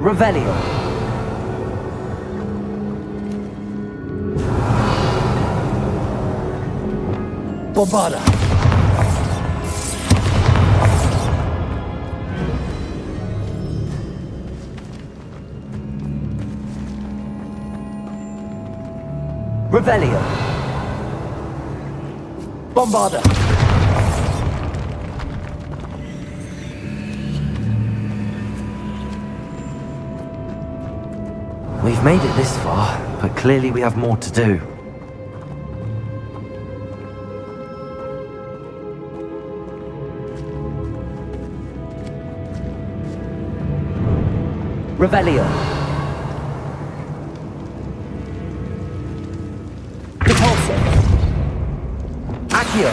Revelio. Bombarda. Revelio. Bombarda. We've made it this far, but clearly we have more to do. Revelio. GeForce. Accio.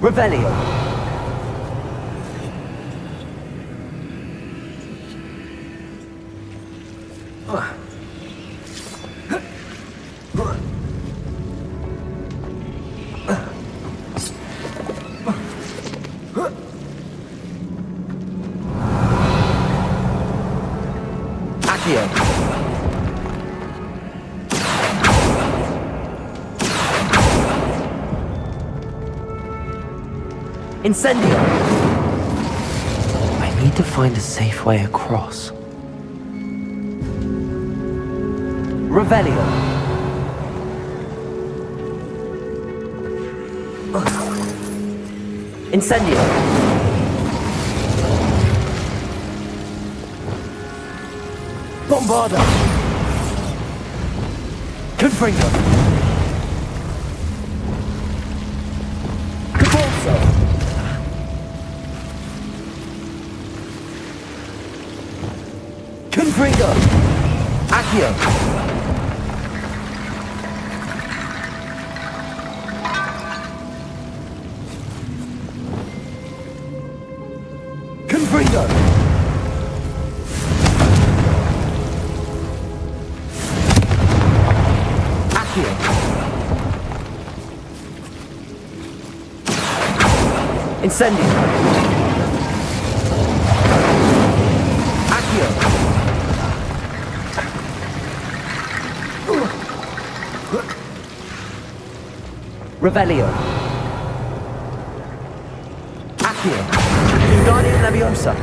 Revelio. Incendio! I need to find a safe way across. Revelio! Incendio! Bombarda! Confringo! GeForce! Confringo! Accio! Confringo! Accio! Incendio! Accio! Revelio! Accio! Guardian Leviosa!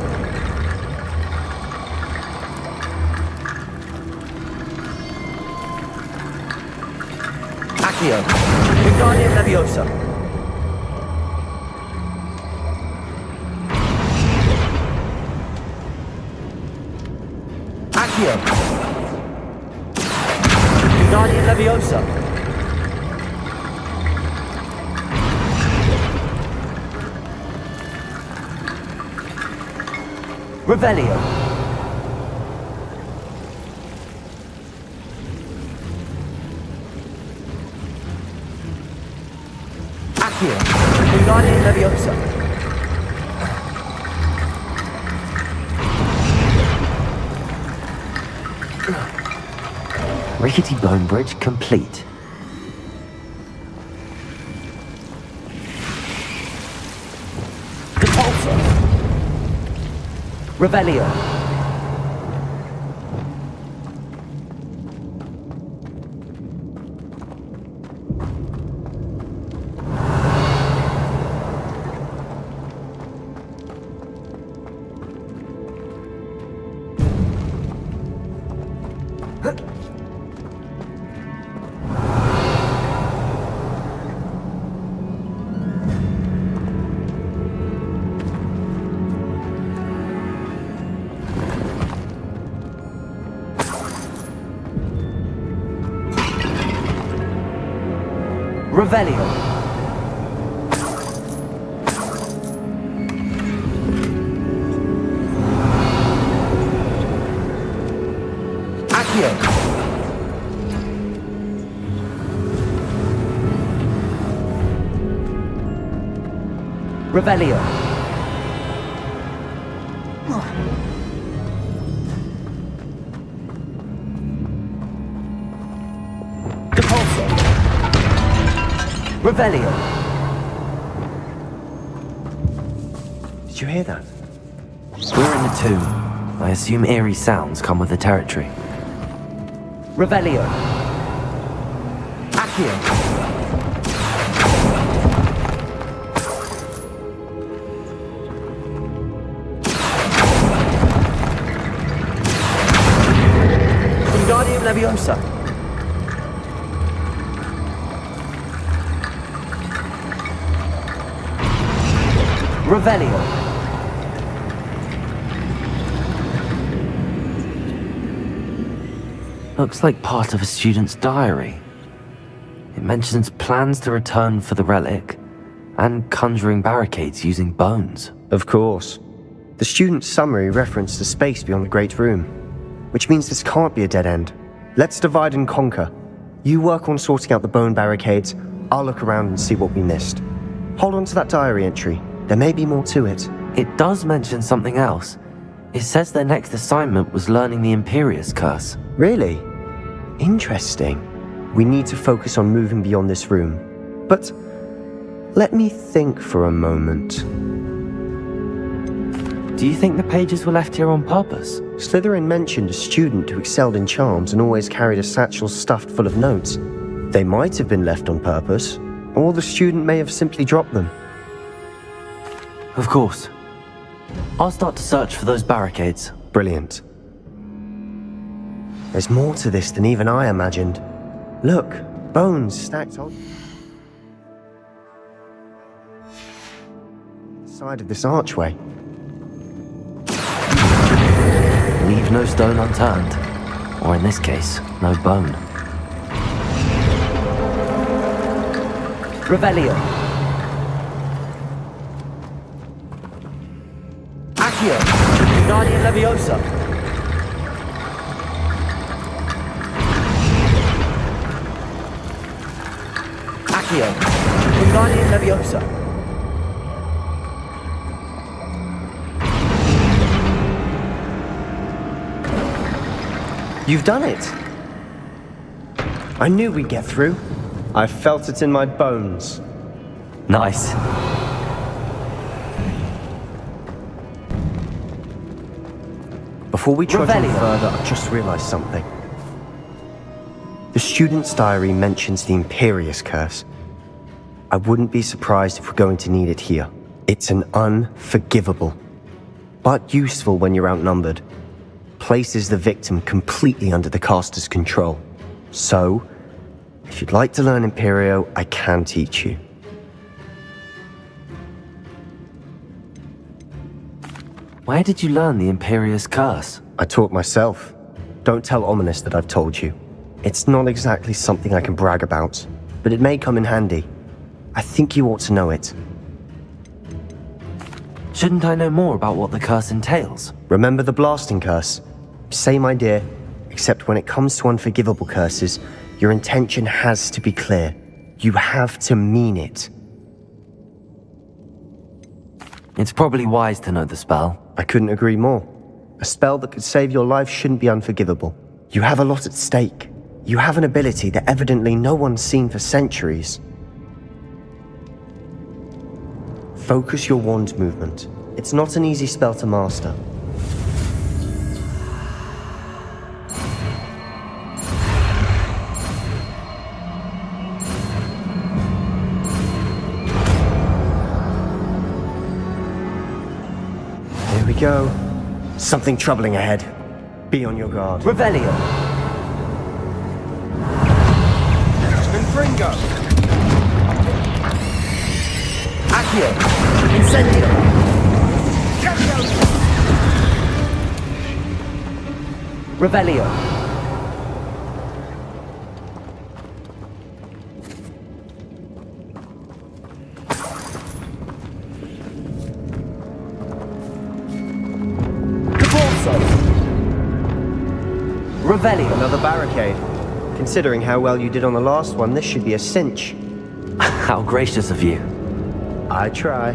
Accio! Guardian Leviosa! Accio! Guardian Leviosa! Revelio! Accio! Guardian Leviosa! Rickety bone bridge complete. Propulsor! Revelio! Revelio! Accio! Revelio! Revelio! Did you hear that? We're in the tomb. I assume eerie sounds come with the territory. Revelio! Accio! Wingardium Leviosa! Revelio! Looks like part of a student's diary. It mentions plans to return for the relic and conjuring barricades using bones. Of course. The student's summary referenced the space beyond the Great Room, which means this can't be a dead end. Let's divide and conquer. You work on sorting out the bone barricades, I'll look around and see what we missed. Hold on to that diary entry. There may be more to it. It does mention something else. It says their next assignment was learning the Imperius Curse. Really? Interesting. We need to focus on moving beyond this room. But let me think for a moment. Do you think the pages were left here on purpose? Slytherin mentioned a student who excelled in charms and always carried a satchel stuffed full of notes. They might have been left on purpose, or the student may have simply dropped them. Of course. I'll start to search for those barricades. Brilliant. There's more to this than even I imagined. Look, bones stacked on the side of this archway. Leave no stone unturned. Or in this case, no bone. Revelio. Accio. Guardian Leviosa. Accio. Guardian Leviosa. You've done it! I knew we'd get through. I felt it in my bones. Nice. Before we trudge on further, I just realized something. The student's diary mentions the Imperious Curse. I wouldn't be surprised if we're going to need it here. It's an unforgivable, but useful when you're outnumbered. Places the victim completely under the caster's control. So, if you'd like to learn Imperio, I can teach you. Where did you learn the Imperious Curse? I taught myself. Don't tell Ominous that I've told you. It's not exactly something I can brag about, but it may come in handy. I think you ought to know it. Shouldn't I know more about what the curse entails? Remember the blasting curse? Same idea, except when it comes to unforgivable curses, your intention has to be clear. You have to mean it. It's probably wise to know the spell. I couldn't agree more. A spell that could save your life shouldn't be unforgivable. You have a lot at stake. You have an ability that evidently no one's seen for centuries. Focus your wand movement. It's not an easy spell to master. Here we go. Something troubling ahead. Be on your guard. Revelio. Confringo. Accio. Incendio. Revelio. Revelio. Another barricade. Considering how well you did on the last one, this should be a cinch. How gracious of you. I try.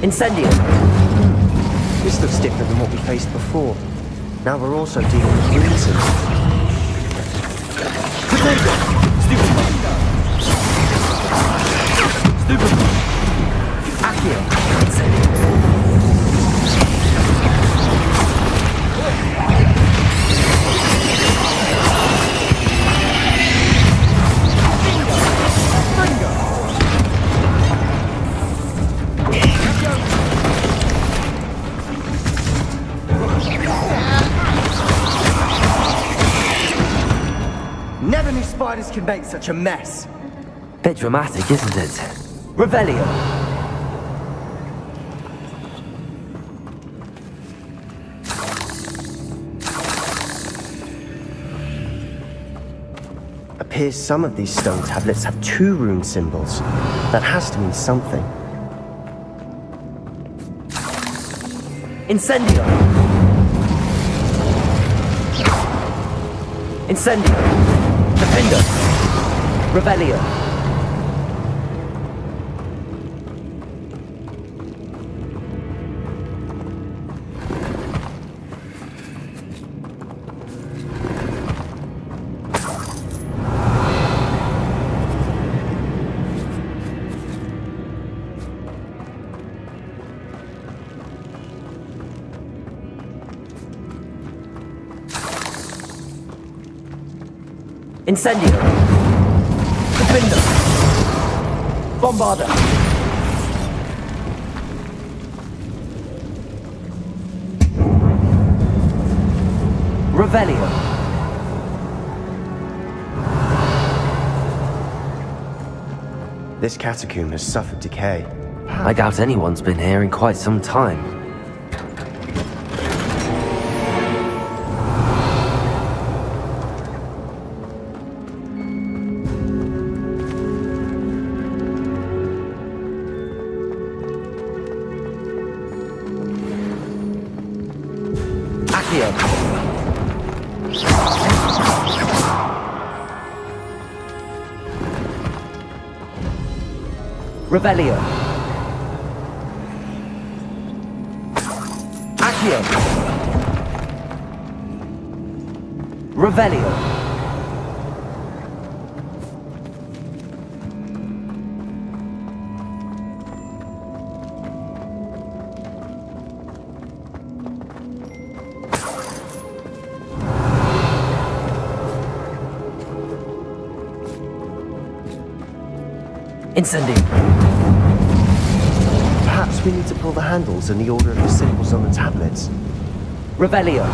Incendio. This looks different than what we faced before. Now we're also dealing with reason. Potato. Stupid. Stupid. Accio. Incendio. Never knew spiders could make such a mess. Bit dramatic, isn't it? Revelio. Appears some of these stone tablets have 2 rune symbols. That has to mean something. Incendio. Incendio. Defender. Revelio. Incendio. Defender! Bombarder! Revelio! This catacomb has suffered decay. I doubt anyone's been here in quite some time. Accio! Revelio! Accio! Revelio! Incendio! Perhaps we need to pull the handles in the order of the symbols on the tablets. Revelio!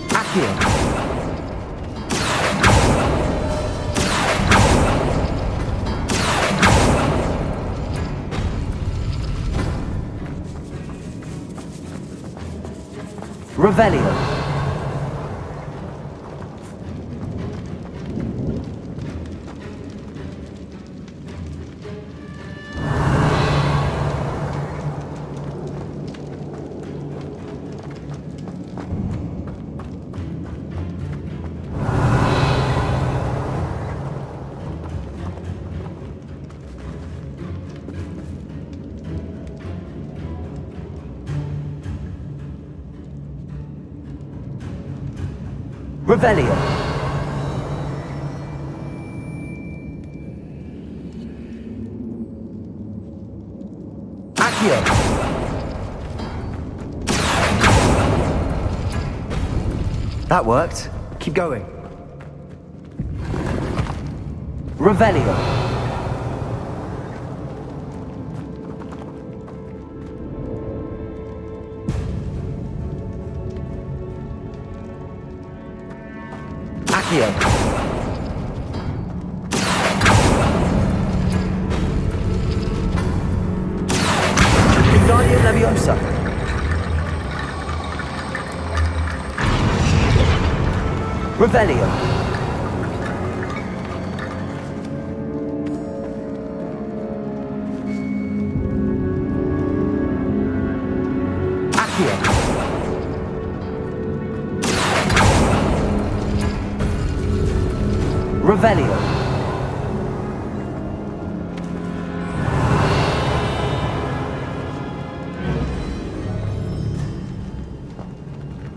Accio! Revelio! Revelio! Accio! That worked. Keep going. Revelio! Accio! Wingardium Leviosa! Revelio! Accio! Revelio!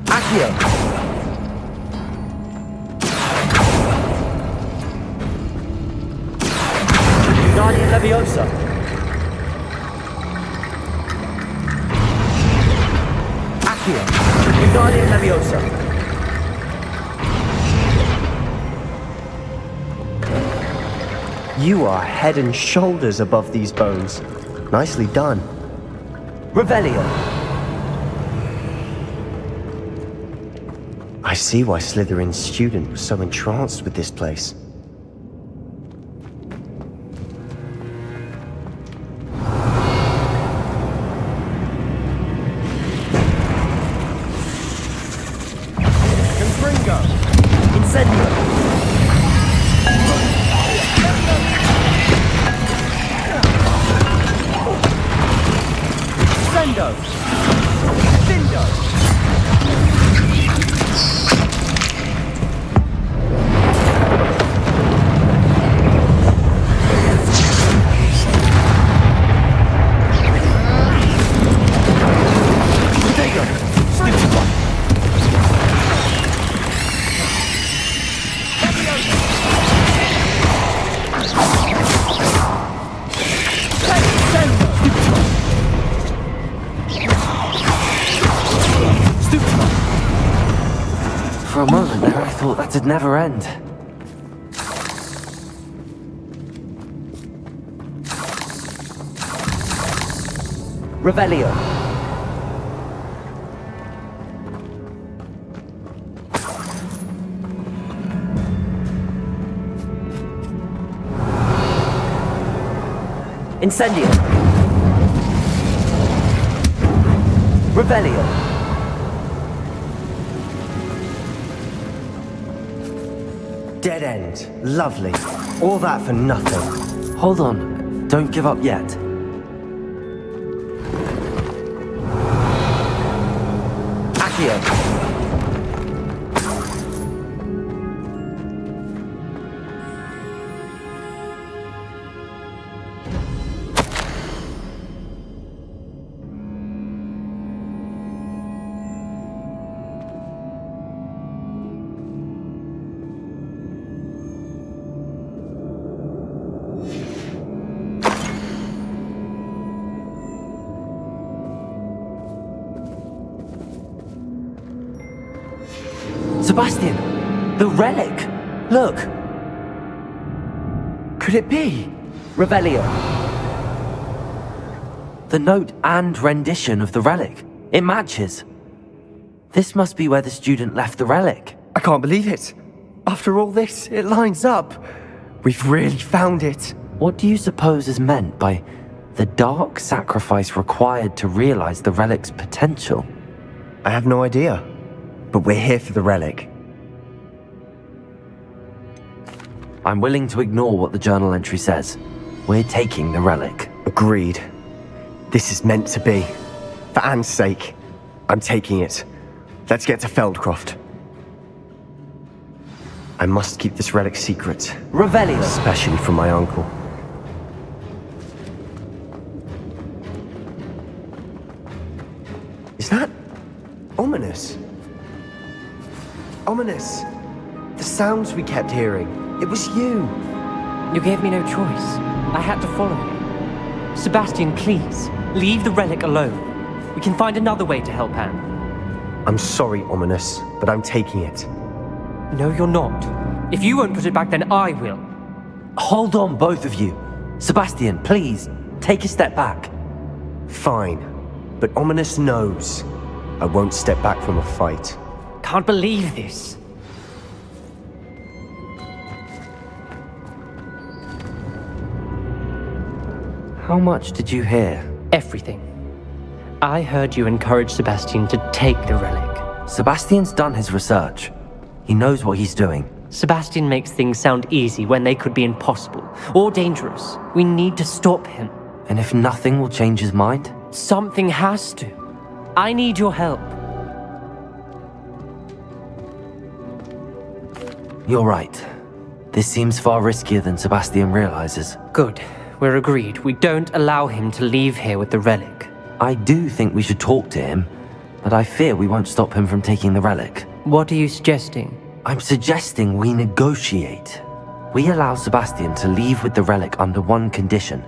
Accio! Wingardium Leviosa! Accio! Wingardium Leviosa! You are head and shoulders above these bones. Nicely done. Revelio! I see why Slytherin's student was so entranced with this place. Confringo! Incendio! Sendo! Findo! For a moment there, I thought that'd never end. Revelio. Incendio. Revelio. Dead end. Lovely. All that for nothing. Hold on. Don't give up yet. Accio. Sebastian! The relic! Look! Could it be? Revelio. The note and rendition of the relic. It matches. This must be where the student left the relic. I can't believe it. After all this, it lines up. We've really found it. What do you suppose is meant by the dark sacrifice required to realize the relic's potential? I have no idea. But we're here for the relic. I'm willing to ignore what the journal entry says. We're taking the relic. Agreed. This is meant to be. For Anne's sake, I'm taking it. Let's get to Feldcroft. I must keep this relic secret. Revelio. Especially from my uncle. Is that ominous? Ominous. The sounds we kept hearing. It was you. You gave me no choice. I had to follow you. Sebastian, please, leave the relic alone. We can find another way to help Anne. I'm sorry, Ominous, but I'm taking it. No, you're not. If you won't put it back, then I will. Hold on, both of you. Sebastian, please, take a step back. Fine. But Ominous knows I won't step back from a fight. Can't believe this. How much did you hear? Everything. I heard you encourage Sebastian to take the relic. Sebastian's done his research. He knows what he's doing. Sebastian makes things sound easy when they could be impossible or dangerous. We need to stop him. And if nothing will change his mind? Something has to. I need your help. You're right. This seems far riskier than Sebastian realizes. Good. We're agreed. We don't allow him to leave here with the relic. I do think we should talk to him, but I fear we won't stop him from taking the relic. What are you suggesting? I'm suggesting we negotiate. We allow Sebastian to leave with the relic under one condition.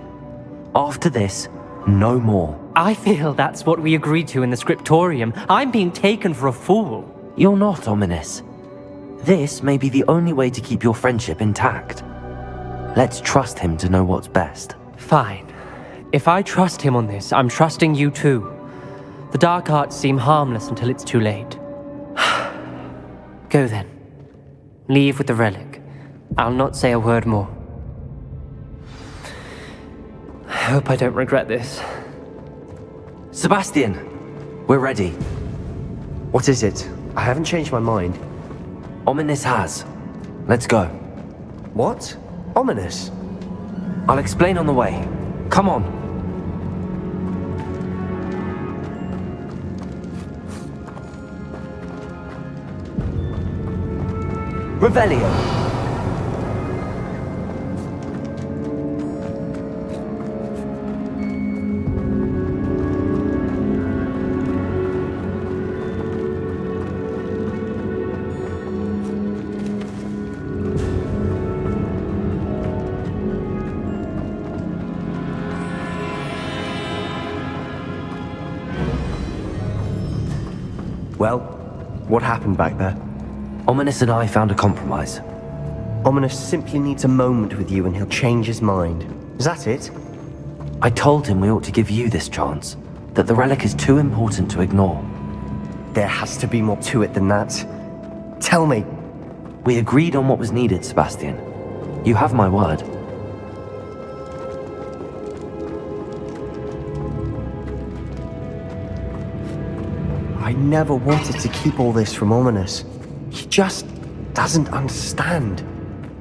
After this, no more. I feel that's what we agreed to in the scriptorium. I'm being taken for a fool. You're not, Ominous. This may be the only way to keep your friendship intact. Let's trust him to know what's best. Fine. If I trust him on this, I'm trusting you too. The dark arts seem harmless until it's too late. Go then. Leave with the relic. I'll not say a word more. I hope I don't regret this. Sebastian, we're ready. What is it? I haven't changed my mind. Ominous has. Let's go. What? Ominous? I'll explain on the way. Come on. Revelio. Well, what happened back there? Ominous and I found a compromise. Ominous simply needs a moment with you and he'll change his mind. Is that it? I told him we ought to give you this chance, that the relic is too important to ignore. There has to be more to it than that. Tell me. We agreed on what was needed, Sebastian. You have my word. I never wanted to keep all this from Ominous. He just doesn't understand.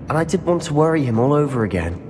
And I didn't want to worry him all over again.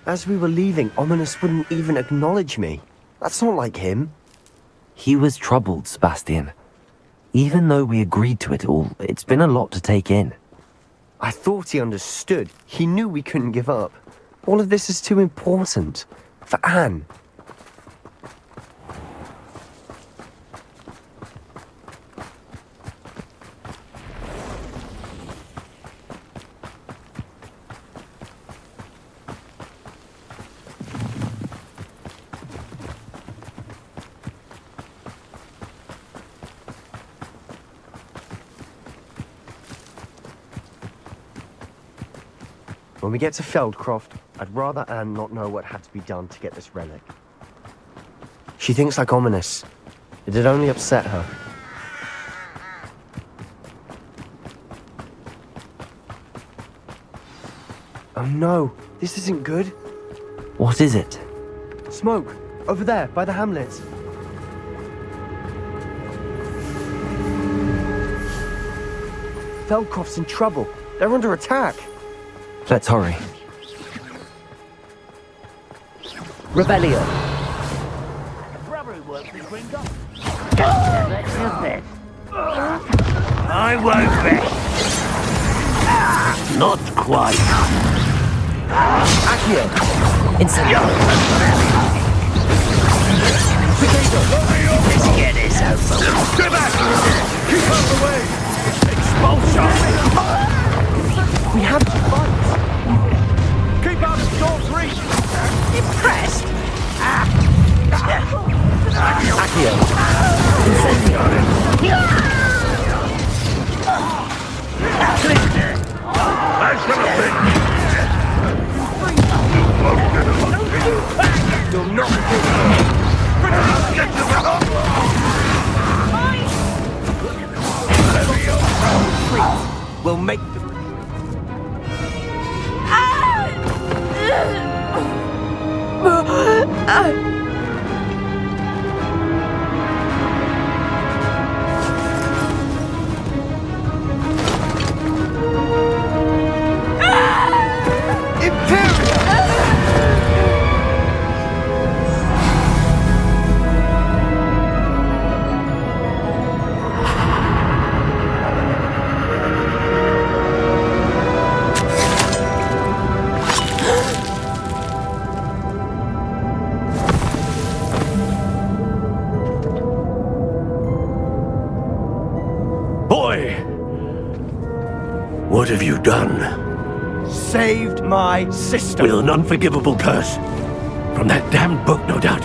As we were leaving, Ominous wouldn't even acknowledge me. That's not like him. He was troubled, Sebastian. Even though we agreed to it all, it's been a lot to take in. I thought he understood. He knew we couldn't give up. All of this is too important. For Anne. When we get to Feldcroft, I'd rather Anne not know what had to be done to get this relic. She thinks like Ominous. It'd only upset her. Oh no, this isn't good. What is it? Smoke, over there, by the hamlet. Feldcroft's in trouble. They're under attack. Let's hurry. Rebellion. I won't rest. Not quite. Accio. Incendio. Let's get this over. Get back! Keep out of the way! Expulsion! We have to fight. Keep out of Storm's reach! Impressed? Accio. Incendio. That's gonna fit! You're not We'll make them. What have you done? saved my sister. With an unforgivable curse. From that damned book, no doubt.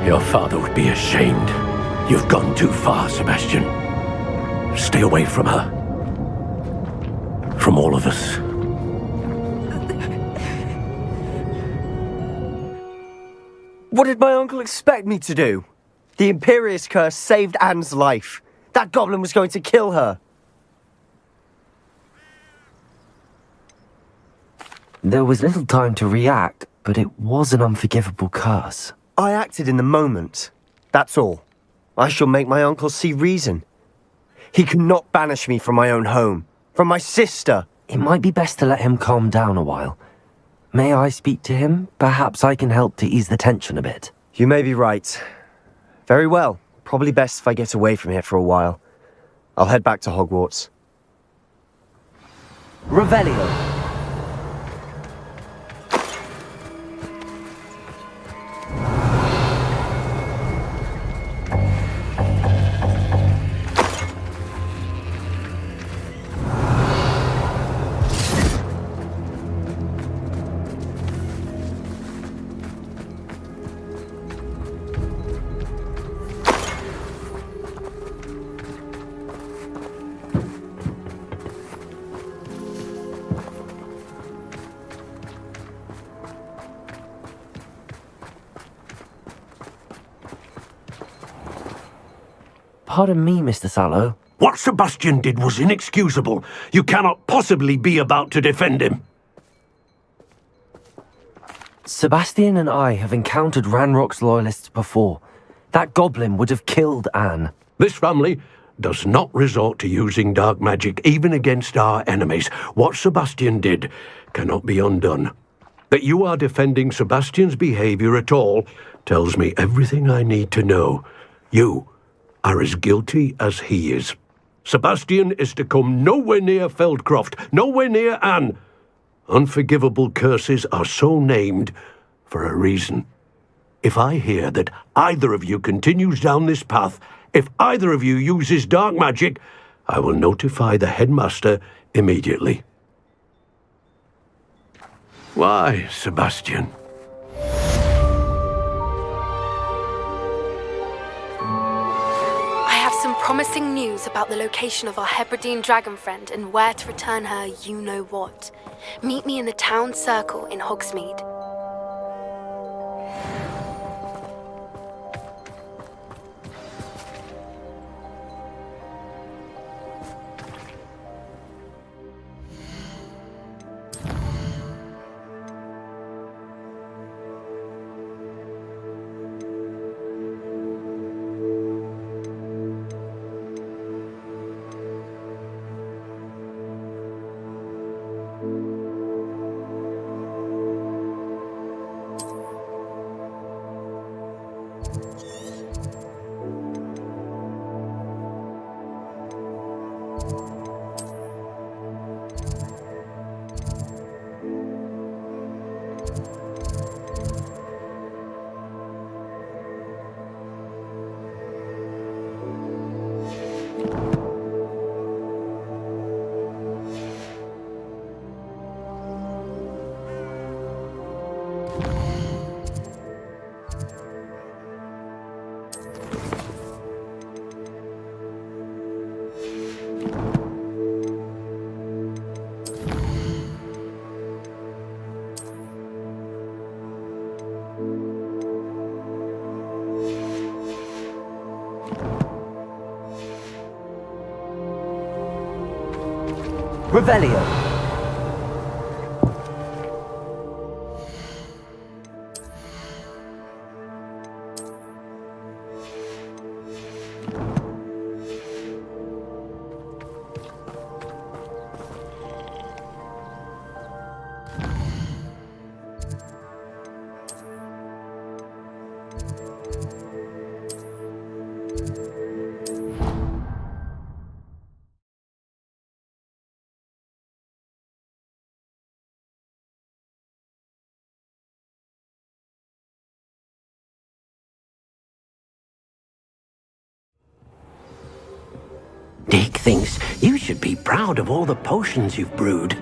Your father would be ashamed. You've gone too far, Sebastian. Stay away from her. From all of us. What did my uncle expect me to do? The Imperious curse saved Anne's life. That goblin was going to kill her. There was little time to react, but it was an unforgivable curse. I acted in the moment. That's all. I shall make my uncle see reason. He cannot banish me from my own home. From my sister. It might be best to let him calm down a while. May I speak to him? Perhaps I can help to ease the tension a bit. You may be right. Very well. Probably best if I get away from here for a while. I'll head back to Hogwarts. Revelio. Pardon me, Mr. Sallow. What Sebastian did was inexcusable. You cannot possibly be about to defend him. Sebastian and I have encountered Ranrock's loyalists before. That goblin would have killed Anne. This family does not resort to using dark magic even against our enemies. What Sebastian did cannot be undone. That you are defending Sebastian's behavior at all tells me everything I need to know. You are as guilty as he is. Sebastian is to come nowhere near Feldcroft, nowhere near Anne. Unforgivable curses are so named for a reason. If I hear that either of you continues down this path, if either of you uses dark magic, I will notify the headmaster immediately. Why, Sebastian? Some promising news about the location of our Hebridean dragon friend and where to return her you-know-what. Meet me in the town circle in Hogsmeade. Revelio. Dick thinks you should be proud of all the potions you've brewed.